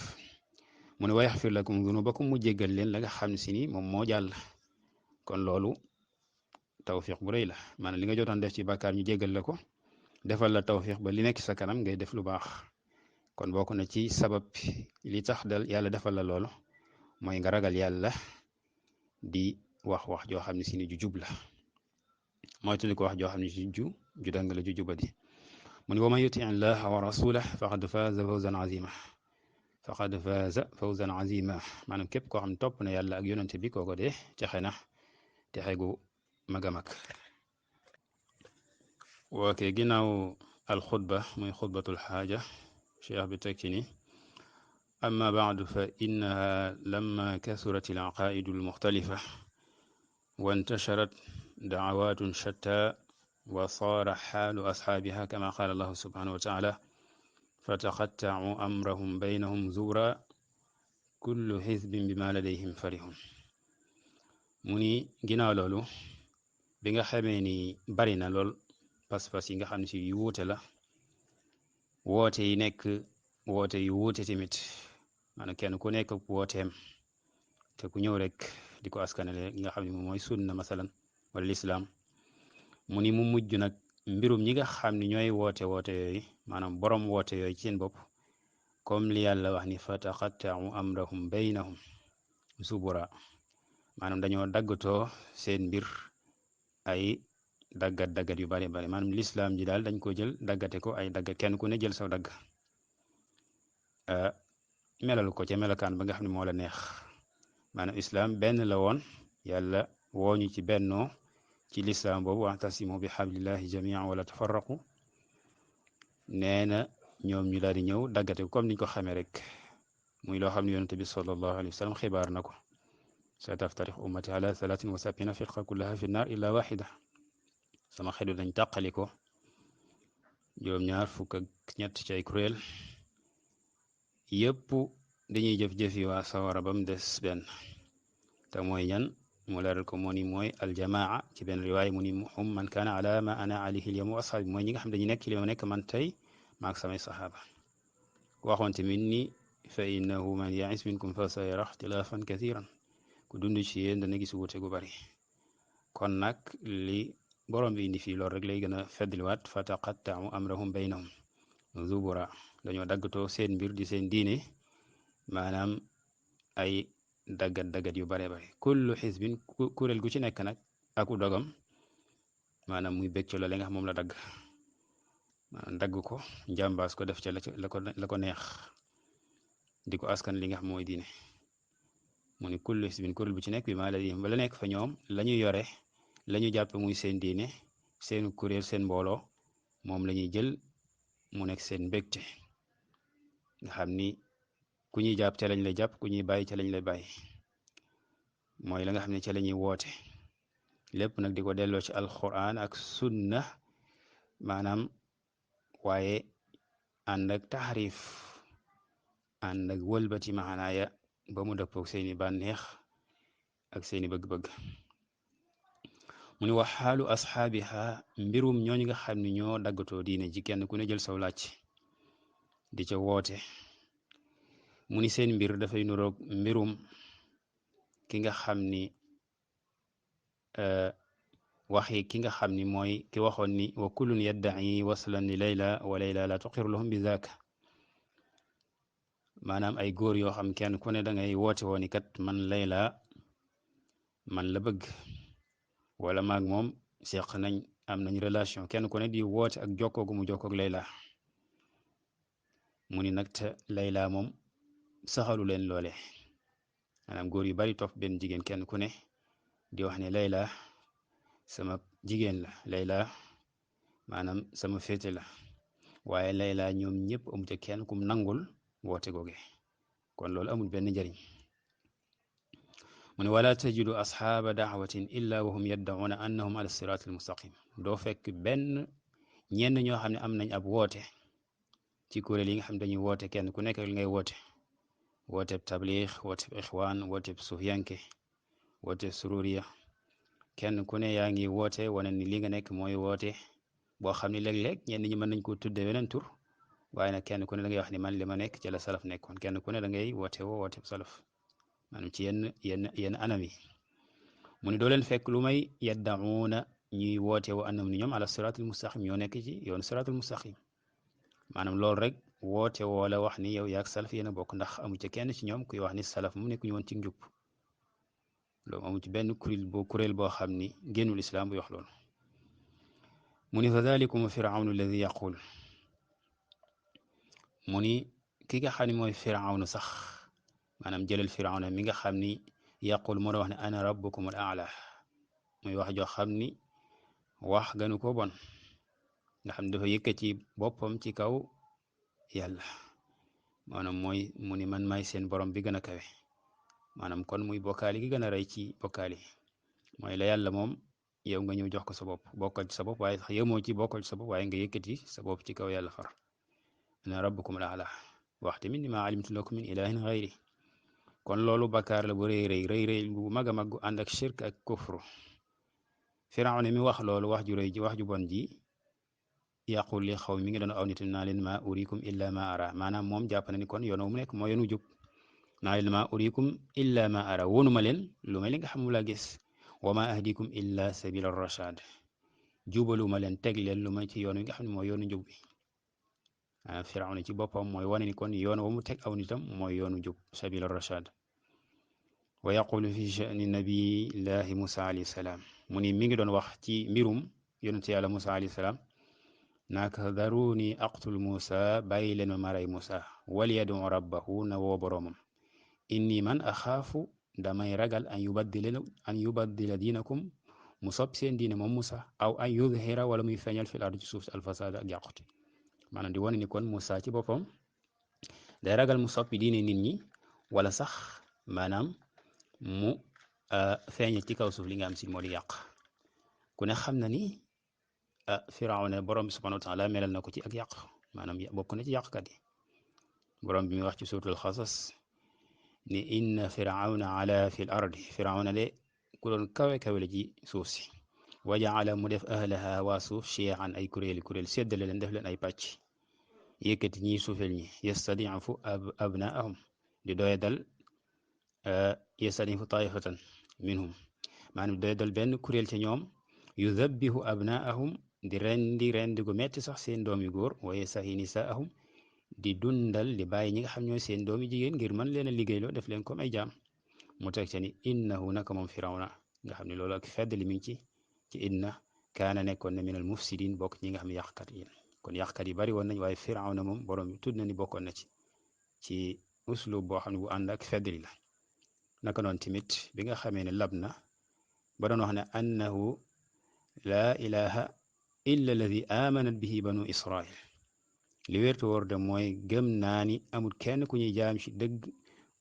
mu ne wa yaxfir lakum dunubakum mu jéggal leen la nga xam si ni moom moo jàll kon loolu tawfiq bu rëy la maanaam li nga jotoon def ci bàkkaar ñu jéggal la ko defal la tawfiq ba li nekk sa kanam ngay def lu baax kon bokk na ci sabab li tax dal yàlla defal la loolu mooy nga ragal yàlla di wax joo xam ne si ni ju jub la mooy tudd ko wax joo xam ne si ju dang la ju jubadi mu ne wa man yuti llaha wa rasulah faqad faaza fawzan azima maanaam képp koo xam ne topp na yàlla ak yonente bi kooko de texe na texe gu mag a mag wooke ginnaaw alxutba muy xutbatul xaaja cheikh bi teg ci ni amma baadu fa innaha lamma kasurat alaqaidu almuxtalifa wa intasharat dacawatun shatta wa saara xaalu asxaabiha kama qaala allahu subhanahu wa taala fataqattacuu amrahum baynahum zuura kullu xisbin bima ladayhim farihun mu ni ginnaaw loolu bi nga xamee ni bari na lool pas-pas yi nga xam ne si yu wuute la woote yi nekk woote yu wuute tamit maanaam kenn ku nekk wooteem te ku ñëw rek di ko askanale nga xam ne moom mooy sunna masalan wala lislaam mu ni mu mujj nag mbirum ñi nga xam ne ñooy woote yooyu maanaam borom woote yooyu ci seen bopp comme li yàlla wax ni fataqatta'u amrahum baynahum zubura maanaam dañoo daggatoo seen mbir ay daggat yu bari maanaam lislaam ji daal dañ ko jël daggate ko ay daggat kenn ku ne jël saw dagg melal ko ca melokaan ba nga xam ne moo la neex maanaam islaam benn la woon yàlla wooñu ci bennoo ci lislaam boobu wa'tasimu bi hablillahi jami'an wala tafarraqu nee na ñoom ñu daal di ñëw daggate ko comme niñ ko xamee rek muy loo xam ne yonente bi sallallahu alayhi wa sallam xibaar na ko sa taftarix ummati ala 73 firqa kullaha fi nnar illa waxida sama xedu dañ tàqali ko juróom-ñaar fukk ak ñett ci ay kuréel yëpp dañuy jëf-jëf yi waa sawara ba mu des benn te mooy ñan mu leeral ko moo ni mooy aljamaa ci benn riwaay mu ni hum man kaana ala ma ana alayhi al-yawma wa ashaabi mooy ñi nga xam dañu nekk ci li ma nekk man tey maak samay saxaaba waxoon tamit ni fa innahu man ya'ish minkum fa sayara ixtilaafan kathiran ku dund ci yéen dana gis wuute gu bari kon nag li borom bi indi fii loolu rek lay gën a feddliwaat fa taqatta'u amrahum baynahum zubura dañoo daggatoo seen mbir di seen diine maanaam ay daggat yu bare kullu xisbin kuréel gu ci nekk nag aku dogam maanaam muy bég ci loole nga xam moom la dagg maanaam dagg ko njàmbaas ko def ca la ko neex di ko askan li nga xam mooy diine mu ni kullu xisbin kuréel bu ci nekk bi maa la ba la nekk fa ñoom la ñu yore la ñu jàppe muy seen diine seen kuréel seen mbooloo moom la ñuy jël mu nekk seen mbégte nga xam ni ku ñuy jàpp ca lañ lay jàpp ku ñuy bàyyi ca lañ lay bàyyi mooy la nga xam ne ca la ñuy woote lépp nag di ko delloo ci alquran ak sunna maanaam waaye ànd ak taxrif ànd ak wëlbati maanaaya ba mu dëppoog seeni bànneex ak seeni bëgg-bëgg mu ni wax xaalu asxaabiha mbirum ñooñu nga xam ne ñoo daggatoo diine ji kenn ku ne jël saw laaj di ca woote mu ni seen mbir dafay nuroog mbirum ki nga xam ni waxi ki nga xam ni mooy ki waxoon ni wa kullun yadda'i waslan li layla wa layla la tuqiru lahum bi zaaka maanaam ay góor yoo xam kenn ku ne da ngay woote woo ni kat man layla man la bëgg wala maag moom seq nañ am nañ relation kenn ku ne di woote ak jokkoo gu mu jokkoog Layla mu ni nag te Layla moom saxalu leen loole maanaam góor yu bari topp benn jigéen kenn ku ne di wax ne Layla sama jigéen la Layla maanaam sama féete la waaye Layla ñoom ñëpp amu ca kenn kum nangul woote googe kon loolu amul benn njëriñ mu ne wala tajidu asxaaba daawatin illa wa hum yaddauna annahum ala siraat al mustaqim doo fekk benn ñenn ñoo xam ne am nañ ab woote ci kuréel yi nga xam ne dañuy woote kenn ku nekk li ngay woote wooteb tabliix wooteb ixwaan wooteb sufiyanke wooteb sururiya kenn ku ne yaa ngi woote wane ni li nga nekk mooy woote boo xam ne léeg-léeg ñenn ñi mën nañ ko tudde weneen tur waaye nag kenn ku ne da ngay wax ni man li ma nekk ci la salaf nekkoon kenn ku ne da ngay woote woo wooteb salaf maanaam ci yenn anam yi mu ne doo leen fekk lu may yaddamuuna ñuy woote woo annam ni ñoom ala siraatul mustaqim ñoo nekk ci yoon siraatul mustaqim maanaam loolu rek woote woo la wax ni yow yaag salaf yéen a bokk ndax amu ci kenn ci ñoom kuy wax ni salaf mu nekk ñu woon ci njub loolu amu ci benn kuréel boo xam ni génnul islaam buy wax loolu mu ni fa dalikum firawnu alladi yaqul mu ni ki nga xam ne mooy firawnu sax maanaam jëlal firawna mi nga xam ni yaqul moo doon wax ne ana rabbukum al aala muy wax joo xam ni wax gënu ko bon nga xam ne dafa yëkkati boppam ci kaw yàlla maanaam mooy mu ni man may seen borom bi gën a kawe maanaam kon muy bokkaali gi gën a rey ci bokkaali mooy la yàlla moom yow nga ñëw jox ko sa bopp bokkal ci sa bopp waaye sax yemoo ci bokkal ci sa bopp waaye nga yëkkati sa bopp ci kaw yàlla far ana rabbukum al aala wax tamit ni ma alimtu lakum min ilahin xayri kon loolu bakkaar la bu rëy bu mag a mag gu ànd ak shirk ak kufru firawna mi wax loolu wax ju rëy ji wax ju bon ji yàqul li xaw mi ngi doon aw nit naa leen ma urikum illa ma ara maanaam moom jàpp na ni kon yoon mu nekk moo yoonu jub naa leen ma urikum illa ma ara wonuma leen lu may li nga xam mu laa gis wa ma ahdikum illa sabila rashad jubaluma leen teg leen lu may ci yoon wi nga xam ne mooy yoonu njub bi firawna ci boppam mooy wane ni kon yoon wa mu teg aw nitam mooy yoonu jub sabila rashad wa yaqulu fi sha'ni nabiyillahi musa alayhi salaam mu ni mi ngi doon wax ci mbirum yonente yàlla musa alayhi salaam naaka daruni aqtul musa bàyyi leen ma maray musa wal yadu rabbahu na woo boroomam inni man axaafu damay ragal an yubaddila diinakum mu soppi seen diine moom musa aw an yudhira wala muy feeñal fil ardi ci suuf si alfasaada ak yàqute maanaam di wane ni kon musa ci boppam day ragal mu soppi diine nit ñi wala sax maanaam mu feeñal ci kaw suuf li nga am si moo di yàq ku ne xam na ni firawna borom bi subhanahu wa taala melal na ko ci ak yàq maanaam bokk na ci yàqkat yi borom bi mi wax ci suuratul xasas ni inna firawna ala fil ardi firawna de ku doon kawe la ci suuf si wa jaala mu def ahlaha waa suuf chiaan ay kuréel séddale leen def leen ay pàcc yëkkati ñi suufel ñi yastadifu abnaahum di doye dal yastadifu taifatan minhum maanaam doye dal benn kuréel ci ñoom yudabbihu abnaahum di rendi gu metti sax seen doom yu góor wa yastaxyi nisaahum di dundal di bàyyi ñi nga xam ñooy seen doomi jigéen ngir mën leen a liggéeyloo def leen comme ay jaam mu teg ca ni innahu naka moom firawna nga xam ne loolu ak fedd li mi ngi ci inna kaana nekkoon na minal mufsidin bokk ñi nga xam ne yàqkat yi kon yàqkat yi bari woon nañ waaye firawna moom borom bi tudd na ni bokkoon na ci uslub boo xam ne bu ànd ak fedd li la naka noonu tamit bi nga xamee ne lab na ba doon wax ne annahu laa ilaha illa alladi amanat bihi banu israil li wértu wóor de mooy gëm naa ni amul kenn ku ñuy jaam ci dëgg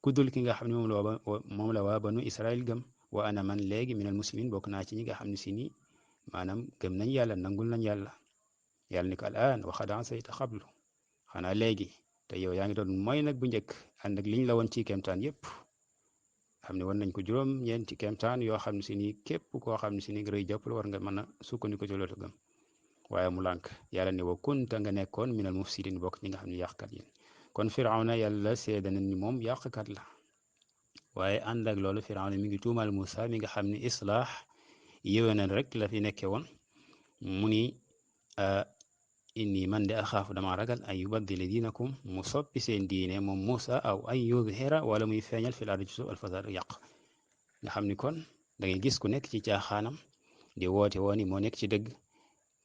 ku dul ki nga xam ne moom la waa banu israil gëm wa ana man léegi minal muslimin bokk naa ci ñi nga xam ne si ni maanaam gëm nañ yàlla nangul nañ yàlla yàlla ni ko al aan wa qad asayta qablu xanaa léegi te yow yaa ngi doon mooy nag bu njëkk ànd ak liñ la woon ci kemtaan yépp xam ne war nañ ko juróom-ñeenti kemtaan yoo xam ne si ni képp koo xam ne si ni rëy jàpp la war nga mën a sukkandiku ci loolu gëm waaye mu lànk yàlla ne wa kunta nga nekkoon minal mufsidin bokk ñi nga xam ne yàqkat yi kon firawna yàlla seeda na ni moom yàqkat la waaye ànd ak loolu firawna mi ngi tuumal Musa mi nga xam ne islaax yéwénal rek la fi nekke woon mu ni inni man de axaafu dama ragal an yubaddila diinakum mu soppi seen diine moom Musa aw an yudhira wala muy feeñal fil ardi ci suuf alfasaad yàq nga xam ni kon da ngay gis ku nekk ci caaxaanam di woote wooni moo nekk ci dëgg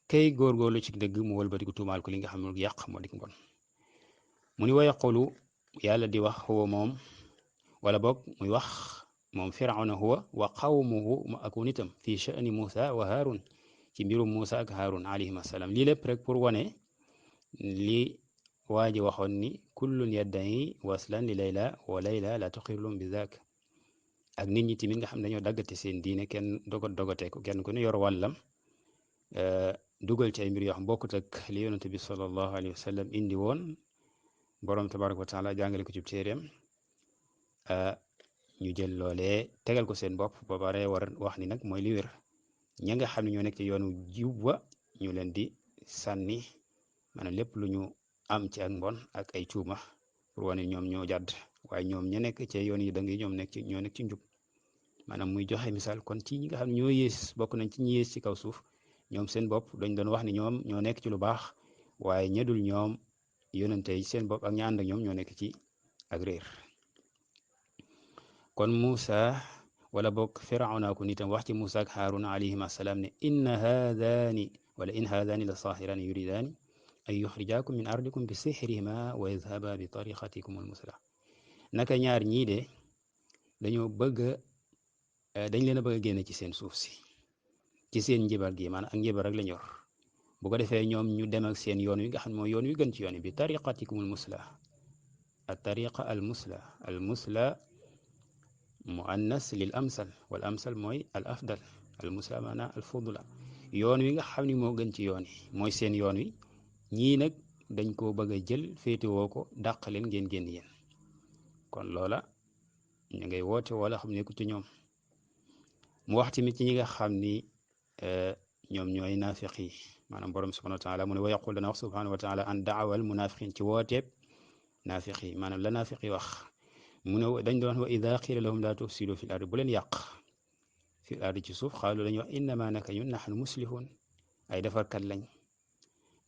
kay góorgóorlu ci dëgg mu wëlbati ko tuumaal ko li nga xam ne yàq moo dik mbon mu ni wa yaqulu yàlla di wax huwa moom wala boog muy wax moom firawna huwa wa qawmuhu ak nitam fi sha'ni Musa wa Haarun ci mbirum Musa ak Haarun alayhim assalaam lii lépp rek pour wane li waa ji waxoon ni kullun yadda'i waslan li layla wa layla la tuqirlum bi zaak ak nit ñi tamit nga xam ne dañoo daggate seen diine kenn dogatee ko kenn ku ne yor wàllam dugal ci ay mbir yoo xam bokkut ak li yonent bi sallallahu alayhi wa sallam indi woon borom tabaraka wa taala jàngale ko ci téeréem ñu jël loolee tegal ko seen bopp ba pare war wax ni nag mooy li wér ña nga xam ne ñoo nekk ci yoonu jiw wa ñu leen di sànni maanaam lépp lu ñu am ci ak mbon ak ay tuuma pour wane ñoom ñoo jàdd waaye ñoom ña nekk ci yoon yi dëng yi ñoo nekk ci njub maanaam muy joxe misaal kon ci ñi nga xam ne ñoo yées bokk nañ ci ñi yées ci kaw suuf ñoom seen bopp dañ doon wax ni ñoom ñoo nekk ci lu baax waaye ñedul ñoom yonente yi seen bopp ak ña ànd ak ñoom ñoo nekk ci ak réer kon Muusa wala bokk firawna ko nitam wax ci Muusa ak Haaruna alayhim assalaam ne in haadaani la saaxiraani yuridaani an yuxrijaakum min ardikum bi sixrihima wa yadhaba bi tariqatikum almusla naka ñaar ñii de dañoo dañ leen a bëgg a génne ci seen suuf si ci seen njibar gi maanaam ak njibar rek la ñor bu ko defee ñoom ñu dem ak seen yoon wi nga xam ne mooy yoon wi gën ci yoon wi bi tariqatikum almusla at tariqa al musla muannas lil amsal wal amsal mooy al afdal al musla maanaam al fudla yoon wi nga xam ne moo gën ci yoon yi mooy seen yoon wi ñii nag dañ koo bëgg a jël féetewoo ko dàq leen ngeen génn yéen kon loola ñu ngay woote wala xam ne ku ci ñoom mu wax tamit ci ñi nga xam ni ñoom ñooy naafiq yi maanaam borom subhanahu wa taala mu ne wa yaqul dana wax subhanahu wa taala an daawal munafiqin ci wooteeb naafiq yi maanaam la naafiq yi wax mu ne dañ doon wax wa ida qiila lahum laa tufsidu fi l ardi bu leen yàq fi l ardi ci suuf xaalu dañuy wax innama naka ñun naxnu muslihun ay defarkat lañ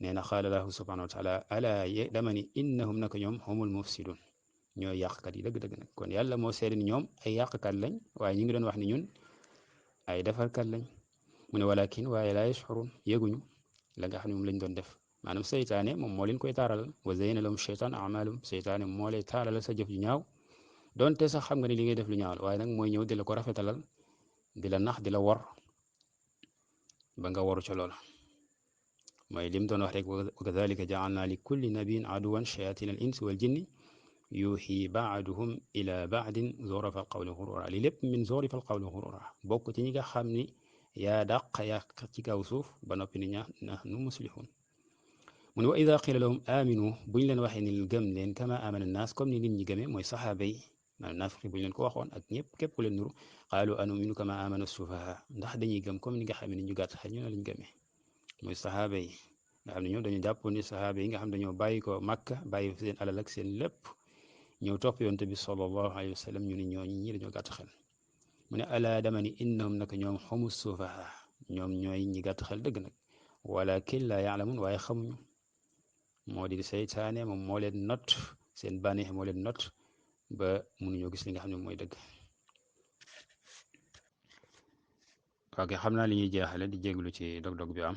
nee na qaala lahu subhanahu wa taala ala dama ni innahum naka ñoom humul mufsidun ñooy yàqkat yi dëgg-dëgg nag kon yàlla moo seede ni ñoom ay yàqkat lañ waaye ñu ngi doon wax ni ñun ay defarkat lañ mu ne walakin waaye laa yashurun yëguñu la nga xam ne moom lañ doon def maanaam seytaane moom moo leen koy taaralal wa zayyana lahum sheytaan amalum seytaane moo lay taaralal sa jëf ju ñaaw donte sax xam nga ni li ngay def lu ñaaw waaye nag mooy ñëw di la ko rafetalal di la nax di la wor ba nga waru ca loola mooy lim doon wax rek wa kadhalika ja'alna li kulli nabiyin aduwan shayatin al insi wal jinni yuuxi baaduhum ila baadin zorafa al qawli xurura li lépp min zorifa al qawli xurura bokk ci ñi nga xam ni yaa dàq yàq ci kaw suuf ba noppi ni nahnu muslihun mu ne wa ida qila lahum aminu buñ leen waxee ni gëm leen kama amana naas comme ni nit ñi gëmee mooy saxaaba yi maanaam naafiqi buñ leen ko waxoon ak ñëpp képp ku leen nuru qaalu anuminu kama amana sufaha ndax dañuy gëm comme ni nga xam ne ñu gàtt xel ñu ne lañ gëmee mooy saxaaba yi nga xam ne ñoom dañu jàppoon ni saxaaba yi nga xam dañoo bàyyi ko Makka bàyyi seen alal ak seen lépp ñëw topp yonte bi sallallahu alayhi wa sallam ñu ni ñi dañoo gàtt xel mu ne alaa dama ni innahum naka ñoom xumu sufaha ñoom ñooy ñi gàtt xel dëgg nag walakin la yaalamun waaye xamuñu moo di seytaane moom moo leen not seen bànneex moo leen not ba mënuñoo gis li nga xam ne mooy dëgg ok xam naa li ñuy jeexale di jéglu ci dog-dog bi am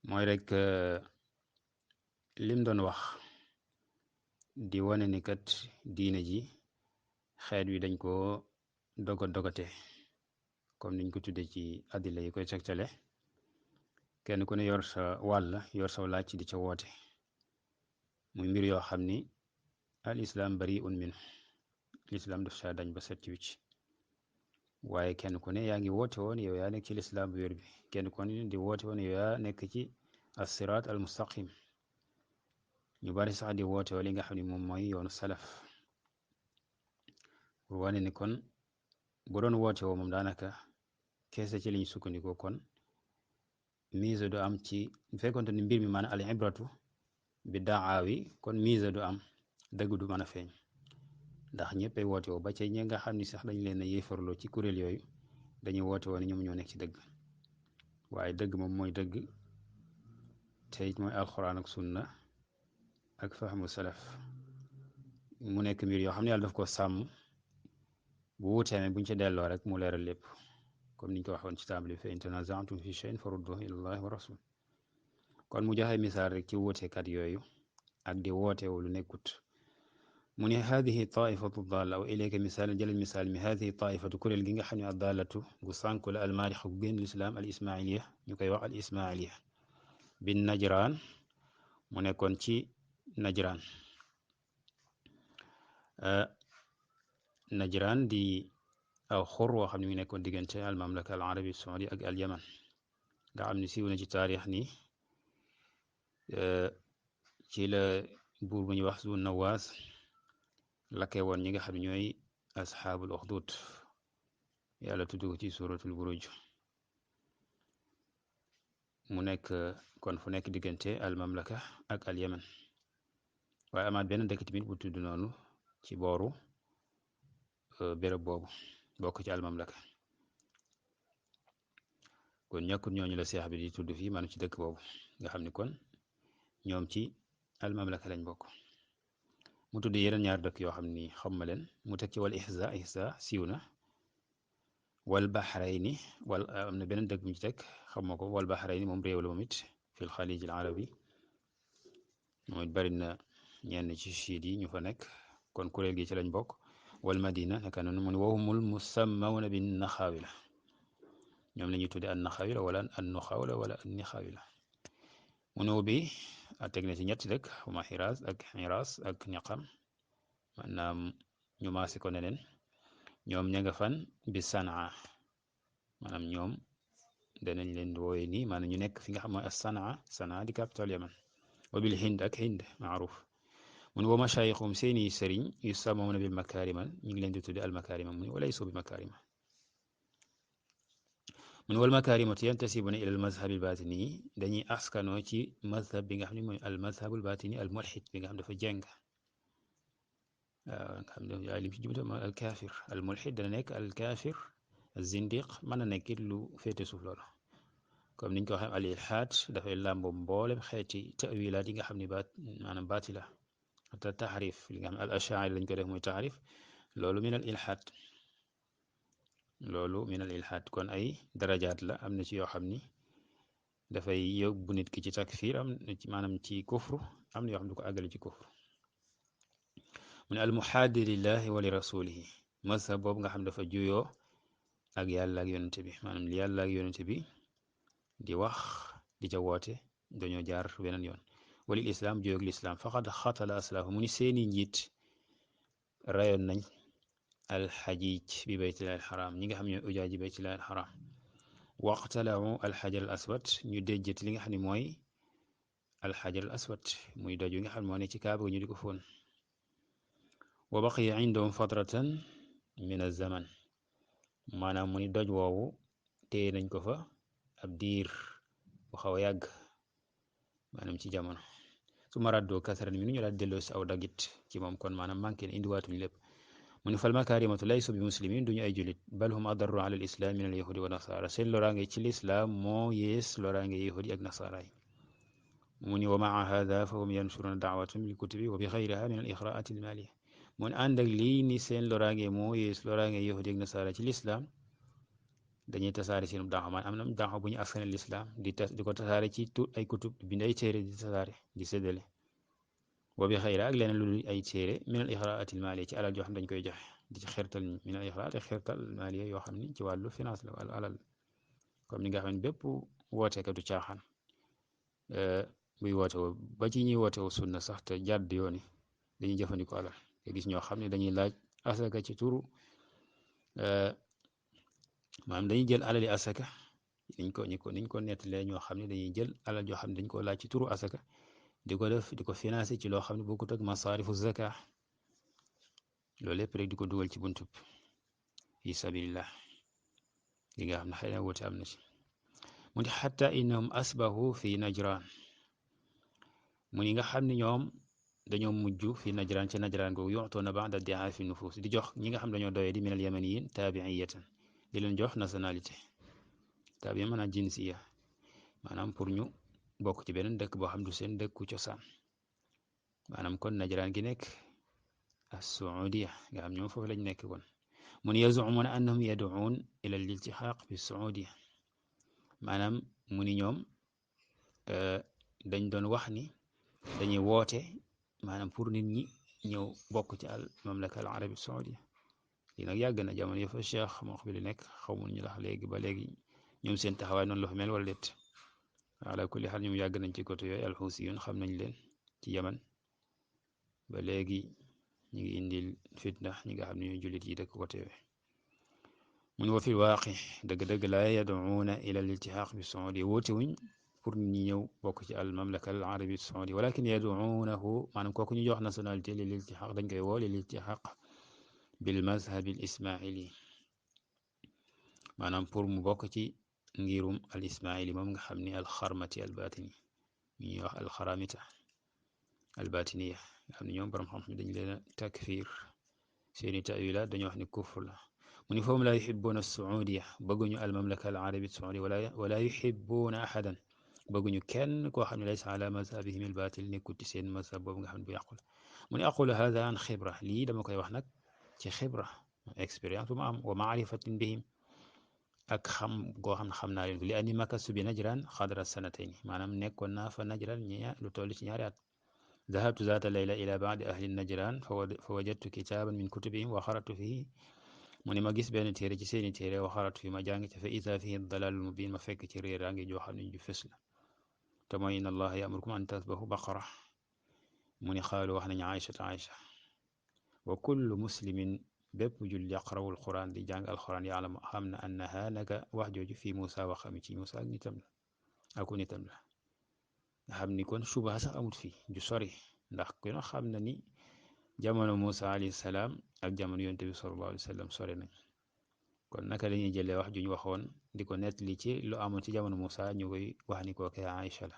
mooy rek lim doon wax di wane ni kat diine ji xeet wi dañ ko dogate comme niñ ko tuddee ci àddila yi koy tegtale kenn ku ne yor sa wàll yor saw laaj ci di ca woote muy mbir yoo xam ni al islam bari'un min l'islam daf saa dañ ba set ci wicc waaye kenn ku ne yaa ngi woote woon yow yaa nekk ci l'islam bu wér bi kenn ku ne di woote woon yow yaa nekk ci as-siraat al mustaqim ñu bari sax di woote woon li nga xam ne moom mooy yoonu salaf pour wane ni kon bu doon woote woo moom daanaka keese ci liñ sukkandikoo kon mise du am ci bu fekkonte ni mbir mi maanaam al ibratu bi daawi kon mise du am dëgg du mën a feeñ ndax ñëppay woote woo ba ca ñi nga xam ni sax dañ leen a yéefarloo ci kuréel yooyu dañuy woote woo ne ñoom ñoo nekk ci dëgg waaye dëgg moom mooy dëgg te it mooy alxuraan ak sunna ak fahmu salaf mu nekk mbir yoo xam ne yàlla daf ko sàmm bu wuteeme buñ ci delloo rek mu leeral lépp comme niñ ko waxoon ci table bi fa in tanaza'tum fi shay'in farudduhu ila allahi wa rasul kon mu joxe misaal rek ci wootekat yooyu ak di wootewu lu nekkut mu ne hadihi taifatu dalla aw ilayka misaal jëlal misaal mi hadihi taifatu kuréel gi nga xam ne a dallatu gu sànku la almaarixa gu génn lislaam al ismailiya ñu koy wax al ismailiya bin najraan mu nekkoon ci najraan najraan di aw xur woo xam ne mu nekkoon diggante al mamlaka al arabi saudi ak al yaman nga xam ne siiw na ci taarix ni ci la buur bu ñuy wax zu nawaas lakkee woon ñi nga xam ne ñooy asxaabul uxdud yàlla tudd ko ci suratul buruj mu nekk kon fu nekk diggante al mamlaka ak al yaman waaye amaat benn dëkk tamit bu tudd noonu ci booru béréb boobu bokk ci al mamlaka kon ñàkkut ñooñu la seex bi di tudd fii maanaam ci dëkk boobu nga xam ne kon ñoom ci al mamlaka lañ bokk mu tudd yeneen ñaar dëkk yoo xam ni xam ma leen mu teg ci wal ihsa siiw na wal bahrayni wal am na beneen dëkk bu ñu ci teg xam ma ko wal bahrayni moom réew la moom it fil xalij al arabi moom it bari na ñenn ci chiit yi ñu fa nekk kon kuréel gi ci lañ bokk wal madina naka noonu mu ne wahumul musammawna bin naxaawila ñoom la ñuy tudde an naxaawila wala an nuxaawila wala an nixaawila mu ne bi teg na ci ñetti dëkk xuma xiras ak ñaqam maanaam ñu maasi ko neneen ñoom ña nga fan bi sanaa maanaam ñoom danañ leen wooye nii maanaam ñu nekk fi nga xam mooy sanaa di capital yaman wa bil hind ak hind maaruf mu ne wa mashayixum seeni sëriñ yu samawna bil makarima ñu ngi leen di tudde al makarima mu ne walaysu bi makarima mu ne wal makarimatu yantasibuna ila al mazhabi al batini dañuy askanoo ci mazhab bi nga xam ne mooy al mazhabul batini al mulhid bi nga xam dafa jeng waaw nga xam ne yaay lim ci jublu mooy al kafir al mulhid dana nekk al kafir al zindiq mën na nekk lu féete suuf loolu comme niñ ko waxee al ilhaad dafay làmbo mboolem xeeti tawilaat yi nga xam ne maanaam baatila te taxrif li nga xam ne al ashaari lañ ko def muy taxrif loolu min al ilhaad kon ay darajaat la am na ci yoo xam ni dafay yóbbu nit ki ci takfir am maanaam ci kufru am na yoo xam ne du ko àggale ci kufru mu ne al muhaadi lillahi wa li rasulihi mazhab boobu nga xam dafa juyoo ak yàlla ak yonente bi maanaam li yàlla ak yonente bi di wax di ca woote dañoo jaar weneen yoon walil islam juyoo ak lislaam faqad xatala aslaafu mu ni seeni njiit rayoon nañ alxajij bi baytillahi alxaram ñi nga xam ñooy ujaaji baytillahi alxaram waqtalau alxajar al aswad ñu déjjat li nga xam ne mooy alxajar al aswad muy doj wi nga xam ne moo ne ci kaaba ñu di ko foon wa baqiya indahum fatratan min alzaman maanaam mu ni doj woowu téye nañ ko fa ab diir bu xaw a yàgg maanaam ci jamono su ma raddoo kasaran mi nu ñu daal delloo si aw dagit ci moom kon maanaam manqué ne indiwaatuñ lépp mu ne fal makarimatu laysu bi muslimin duñu ay julit bal hum adarru ala al islam min al yahudi wa nasara seen loraange ci lislaam moo yees loraange yahudi ak nasara yi mu ne wa maa hada fa hum yansuruna daawatum bil kutubi wa bi xayriha min al ixraati al maliya mu ne ànd ak lii ni seen loraange moo yees loraange yahudi ak nasara ci lislaam dañuy tasaare seen daaxo man am na daaxo bu ñu askane lislaam di ko tasaare ci ay kutub bind ay téere di tasaare di séddale wa bi xayra ak leneen lu ay téere min al ixraat al maliya ci alal joo xam dañ koy joxe di ci xirtal min al ixraat ak xirtal al maliya yoo xam ni ci wàllu finance la wàllu alal comme ni nga xam ne bépp wootekatu caaxaan buy woote woo ba ci ñuy woote woo sunna sax te jàdd yooni dañuy jëfandikoo alal te gis ñoo xam ne dañuy laaj asaka ci turu maanaam dañuy jël alali asaka niñ ko nettalee ñoo xam ne dañuy jël alal joo xam ne dañ ko laaj ci turu asaka di ko def di ko financé ci loo xam ne bokkut ak masaarifu zaka loolu lépp rek di ko dugal ci buntub fi sabilillah li nga xam ne xëy na wuute am na ci mu ni xatta innahum asbahu fi najran mu ni nga xam ne ñoom dañoo mujj fi najran ci najran googu yu'tuuna ba'da di'aafi nufus di jox ñi nga xam dañoo doyee di minal yamaniyin taabi'iyatan di leen jox nationalité taabi maanaam jinsiya maanaam pour ñu bokk ci beneen dëkk boo xam du seen dëkku cosaan maanaam kon najran gi nekk as-Saudiya nga xam ñoom foofu lañ nekk kon mun yazumuuna annahum yad'uun ila al-iltihaq bi saudiya maanaam mu ni ñoom dañ doon wax ni dañuy woote maanaam pour nit ñi ñëw bokk ci al mamlaka al arabi saudiya lii nag yàgg na jamono yëfa cheikh moo xam li nekk xaw ma ñu lax léegi ba léegi ñoom seen taxawaay noonu la fa mel wala déet ala kulli xaal ñoom yàgg nañ ci côté yooyu alxuusiyun xam nañ leen ci yaman ba léegi ñu ngi indil fitna ñi nga xam ne ñooy jullit yi dëkk côté yooyu mu ne wa fi waaqi dëgg-dëgg laa yaduuna ila liltihaq bi saudi woote wuñ pour nit ñi ñëw bokk ci al mamlaka al arabi saudi walakin yaduunahu maanaam kooku ñu jox nationalité li liltihaq dañ koy woo li liltihaq bil mazhab al ismaili maanaam pour mu bokk ci ngirum al ismaili moom nga xam ni al xarmati al batini mi ñuy wax al xaramita al batiniya nga xam ne ñoom borom xam-xam dañ leen a takfir seeni tawilaat dañoo wax ni kufr la mu ni fahum laa yuhibuuna saudiya bëgguñu al mamlaka al arabi saudiya wala yuhibuuna ahadan bëgguñu kenn koo xam ne laysa ala mazhabihim al batil nekkul ci seen mazhab boobu nga xam ne bu yàqu la mu ni aqulu hada an xibra lii dama koy wax nag ci xibra expérience bu ma am wa maarifatin bihim ak xam goo xam ne xam naa leen ko li anni makastu bi najran xadra sanatayn maanaam nekkoon naa fa najran lu toll ci ñaari at dahabtu zaata layla ila baadi ahli najran fa wajadtu kitaaban min kutubihim wa xaratu fihi mu ne ma gis benn téere ci seeni téere wa xaratu fi ma jàng ci fa ida fihi dalalul mubin ma fekk ci réeraange joo xam ne ju fës la te mooy inna allaha yamurukum an tasbahu baqara mu ni xaalu wax nañu Aïcha wa kullu muslimin bépp jul yaqrawul quran di jàng alquran yaalam xam na annaha naka wax jooju fii Moussa wax xam ci Moussa ak nitam la aku nitam la nga xam ni kon suba sax amut fii ju sori ndax ku ne xam na ni jamono Moussa alayhi salaam ak jamono yonte bi sallallahu alayhi wa sallam sori nañ kon naka la ñuy jëlee wax juñ waxoon di ko nettali ci lu amoon ci jamono Moussa ñu koy wax ni kooke Aïcha la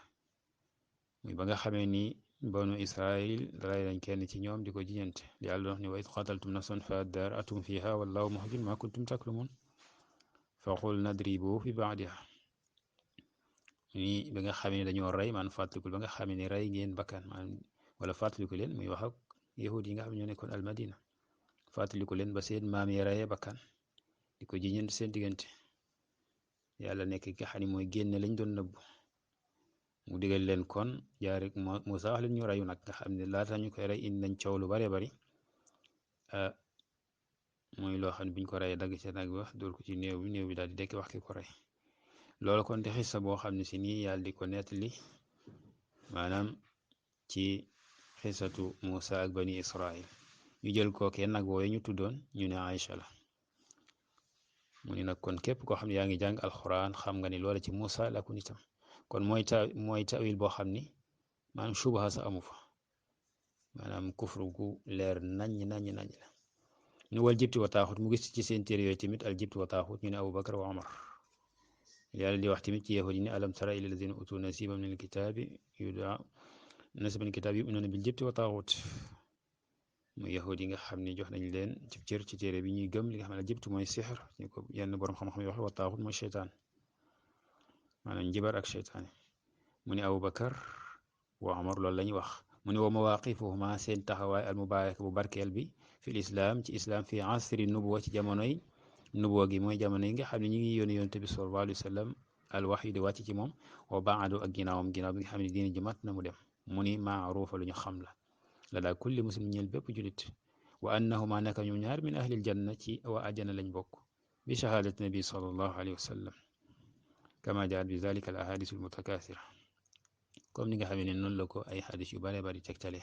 muy ba nga xamee ni banu Israil ray nañ kenn ci ñoom di ko jiñante li Yàlla wax ni wa id qataltum nafsan fa addara'tum fiha wallahu mukhrijun ma kuntum taktumun fa qulna idribu fi ba'diha ni ba nga xamee ni dañoo rey man fàttalikul ba nga xamee ni rey ngeen bakkan man wala fàttaliku leen muy wax ak yahud yi nga xam ne ñoo nekkoon almadina fàttaliku leen ba seen maam yi reyee bakkan di ko jiñante seen diggante Yàlla nekk ki nga xam ne mooy génne lañ doon nëbbu mu digal leen kon jaare Moussa wax leen ñu reyu nag nga xam ne laata ñu koy rey indi nañ coow lu bare bari mooy loo xam ne biñ ko reyee dagg ci nag bi wax dóor ko ci néew bi daal di dekki wax ki ko rey loolu kon di xissa boo xam ne si nii yàlla di ko nettali maanaam ci xissatu Moussa ak bani Israil ñu jël kookee nag wooye ñu tuddoon ñu ne Aïcha la mu ni nag kon képp koo xam ne yaa ngi jàng alxuraan xam nga ni loola ci Moussa la ko nitam kon mooy tawil boo xam ni maanaam subaha sa amu fa maanaam kufru gu leer naññ la ñu wal jibti wa taaxut mu gis ci seen téere yooyu tamit al jibti wa taaxut ñu ne Abubakar wa Omar yàlla di wax tamit ci yahudi ne alam tara ila lazina utu nasiban min alkitabi yu'minuna bil jibti wa taaxut mu yahudi nga xam ne jox nañ leen ci cër ci téere bi ñuy gëm li nga xam ne jibtu mooy sixr ñu ko yenn borom xam-xam yi wax wa taaxut mooy cheytaan maanaam njibar ak cheytaane mu ne Abubakar wa Omar loolu la ñuy wax mu ne wa mawaqifuhuma seen taxawaay al mubarak bu barkeel bi fi islam ci islam fi asri nubuwa ci jamonoy nubuwa gi mooy jamono yi nga xam ne ñu ngi yónni yonent bi sallallahu alayhi wa sallam al wahyu di wàcc ci moom wa baadu ak ginnaawam ginnaaw bi nga xam ne diine ji mat na mu dem mu ni maaruufa lu ñu xam la daa kulli muslim ñeel bépp julit wa annahuma naka ñu ñaar min ahlil janna ci waa ajjana lañ bokk bi shahaadati nabi sallallahu alayhi wa sallam kama jaat bi zalika al ahadisu al mutakathira comme ni nga xam ne noonu la ko ay xadis yu bare bari tegtale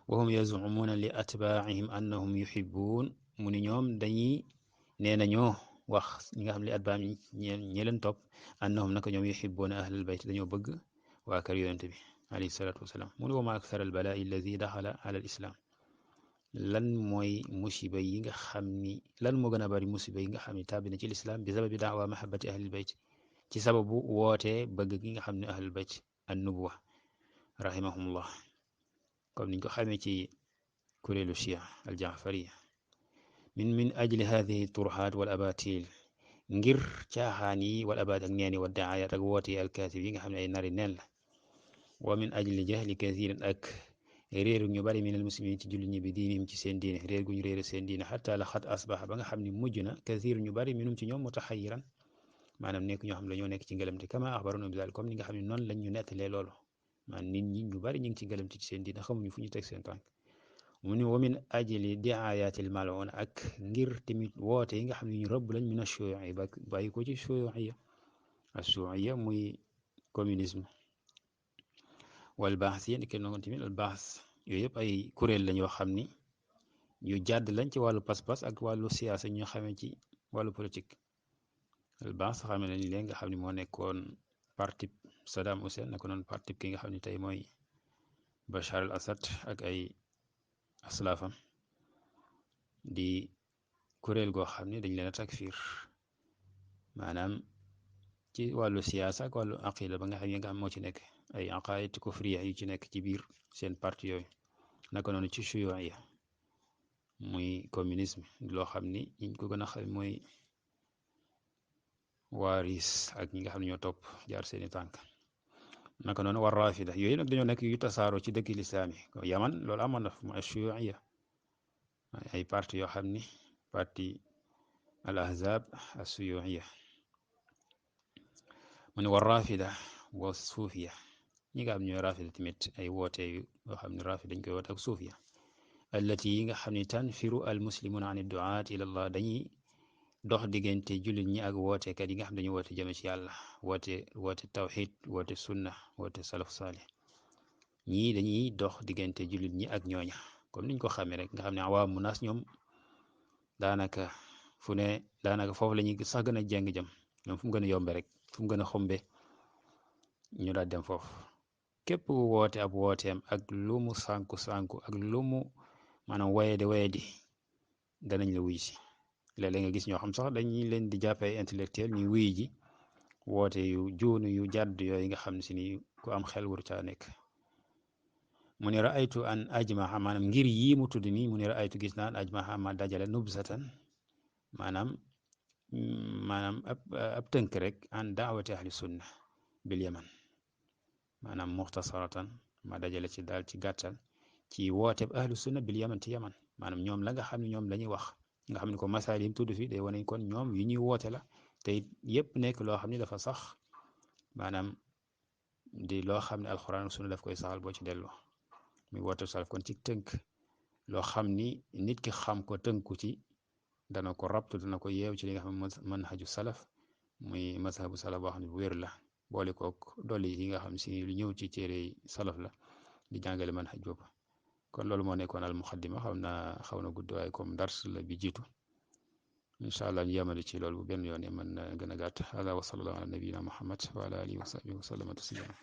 wa hum yazumuuna li atbaacihim annahum yuhibuun mu ni ñoom dañuy nee nañoo wax ñi nga xam ne atbaam ñi leen topp annahum naka ñoom yuhibuuna ahlal bayt dañoo bëgg waa kër yonent bi alayhi salaatu wasalaam mu ni wa ma akthara al balaa alladi daxala ala al islam lan mooy musiba yi nga xam ni lan moo gën a bari musiba yi nga xam ne tàbbi na ci lislaam bi sababi daawa mahabbati ahlil bayt ci sababu wootee bëgg gi nga xam ne ahlul bayt an nubuwa rahimahumullah comme niñ ko xamee ci kuréelu chia al jaafariya min ajli hadihi turhaat wal abatil ngir caaxaan yi wal abaat ak neen yi wa daayat ak woote yi alkaasib yi nga xam ne ay nari neen la wa min ajli jahli kathirin ak réeru ñu bari minal muslimin ci jullit ñi bi diinihim ci seen diine réer gu ñu réere seen diine xataa la xat asbaxa ba nga xam ne mujj na kasiir ñu bari minum ci ñoom mutaxayiran maanaam nekk ñoo xam ne dañoo nekk ci ngëlamte kama axbaruna bi daal comme ni nga xam ne noonu lañ ñu nettalee loolu maanaam nit ñi ñu bari ñu ngi ci ngëlamte ci seen diine xamuñu fu ñu teg seen tànk mu ne wa min ajli diayatil mal'un ak ngir tamit woote yi nga xam ne ñu rëbb lañ min ashuyu'i ba bàyyi ko ci shuyu'iyya ashuyu'iyya muy communisme wal baas yéen kenn noonu tamit al baas yooyu yëpp ay kuréel lañ yoo xam ni ñu jàdd lañ ci wàllu pas-pas ak wàllu siyaasa ñu xamee ci wàllu politique al baas xamee nañ leen nga xam ne moo nekkoon parti Saddam Hussein naka noonu parti ki nga xam ne tey mooy Bachar al Assad ak ay aslaafam di kuréel goo xam ne dañ leen a takfir maanaam ci wàllu siyaasa ak wàllu aqida ba nga xam ne nga xam moo ci nekk ay aqaayid kufriya yu ci nekk ci biir seen parti yooyu naka noonu ci shuyuuya muy communisme loo xam ni ñu ko gën a xam mooy waaris ak ñi nga xam ne ñoo topp jaar seeni tànk naka noonu war rafida yooyu nag dañoo nekk yu tasaaroo ci dëkki lislaam yi yaman loolu amoon na mooy shuyuuya ay parti yoo xam ni parti al ahzab as suyuuya mu ne war rafida wa suufiya ñi nga xam ne ñooy rafida tamit ay woote yoo xam ne rafida dañ koy woote ak suufiya allati yi nga xam ne tanfiru al muslimuna an duaat ila allah dañuy dox diggante jullit ñi ak wootekat yi nga xam ne dañuy woote jëme ci yàlla woote tawxid woote sunna woote salaf salih ñii dañuy dox diggante jullit ñi ak ñooña comme niñ ko xamee rek nga xam ne awaamu naas ñoom daanaka fu ne daanaka foofu la ñuy sax gën a jeng jëm ñoom fu mu gën a yombe rek fu mu gën a xumbe ñu daal dem foofu képp woote ab wooteem ak lu mu sànku ak lu mu maanaam wayedi danañ la wuy si léeg-léeg nga gis ñoo xam sax dañuy leen di jàppee intellectuel ñuy wuy ji woote yu juunu yu jàdd yooyu nga xam ne si ni ku am xel waru caa nekk mu ne raaytu an ajmaha maanaam ngir yii mu tudd nii mu ne raaytu gis naan ajmaha ma dajale nubsatan maanaam ab tënk rek an daawati ahli sunna bil yaman maanaam muxtasaratan ma dajale ci daal ci gàttal ci wooteeb ahlu sunna bil yaman ci yaman maanaam ñoom la nga xam ne ñoom la ñuy wax nga xam ne ko masaal yi mu tudd fii day wane kon ñoom yu ñuy woote la te yëpp nekk loo xam ne dafa sax maanaam di loo xam ne alxuraan ak sunna daf koy saxal boo ci delloo muy woote salaf kon ci tënk loo xam ni nit ki xam ko tënku ci dana ko rabtu dana ko yeew ci li nga xam ne manhaju salaf muy mazhabu salaf boo xam ne bu wér la boole kook dolli yi nga xam si lu ñëw ci téere salaf la di jàngale manhaj boobu kon loolu moo nekkoon al muqaddima xaw na gudd waaye comme dars la bi jiitu incha allah ñu yemale ci loolu bu benn yoon mën na gën a gàtt hada wa sallallahu ala nabiyina muhammad wa ala alihi wa sahbihi wa sallama taslima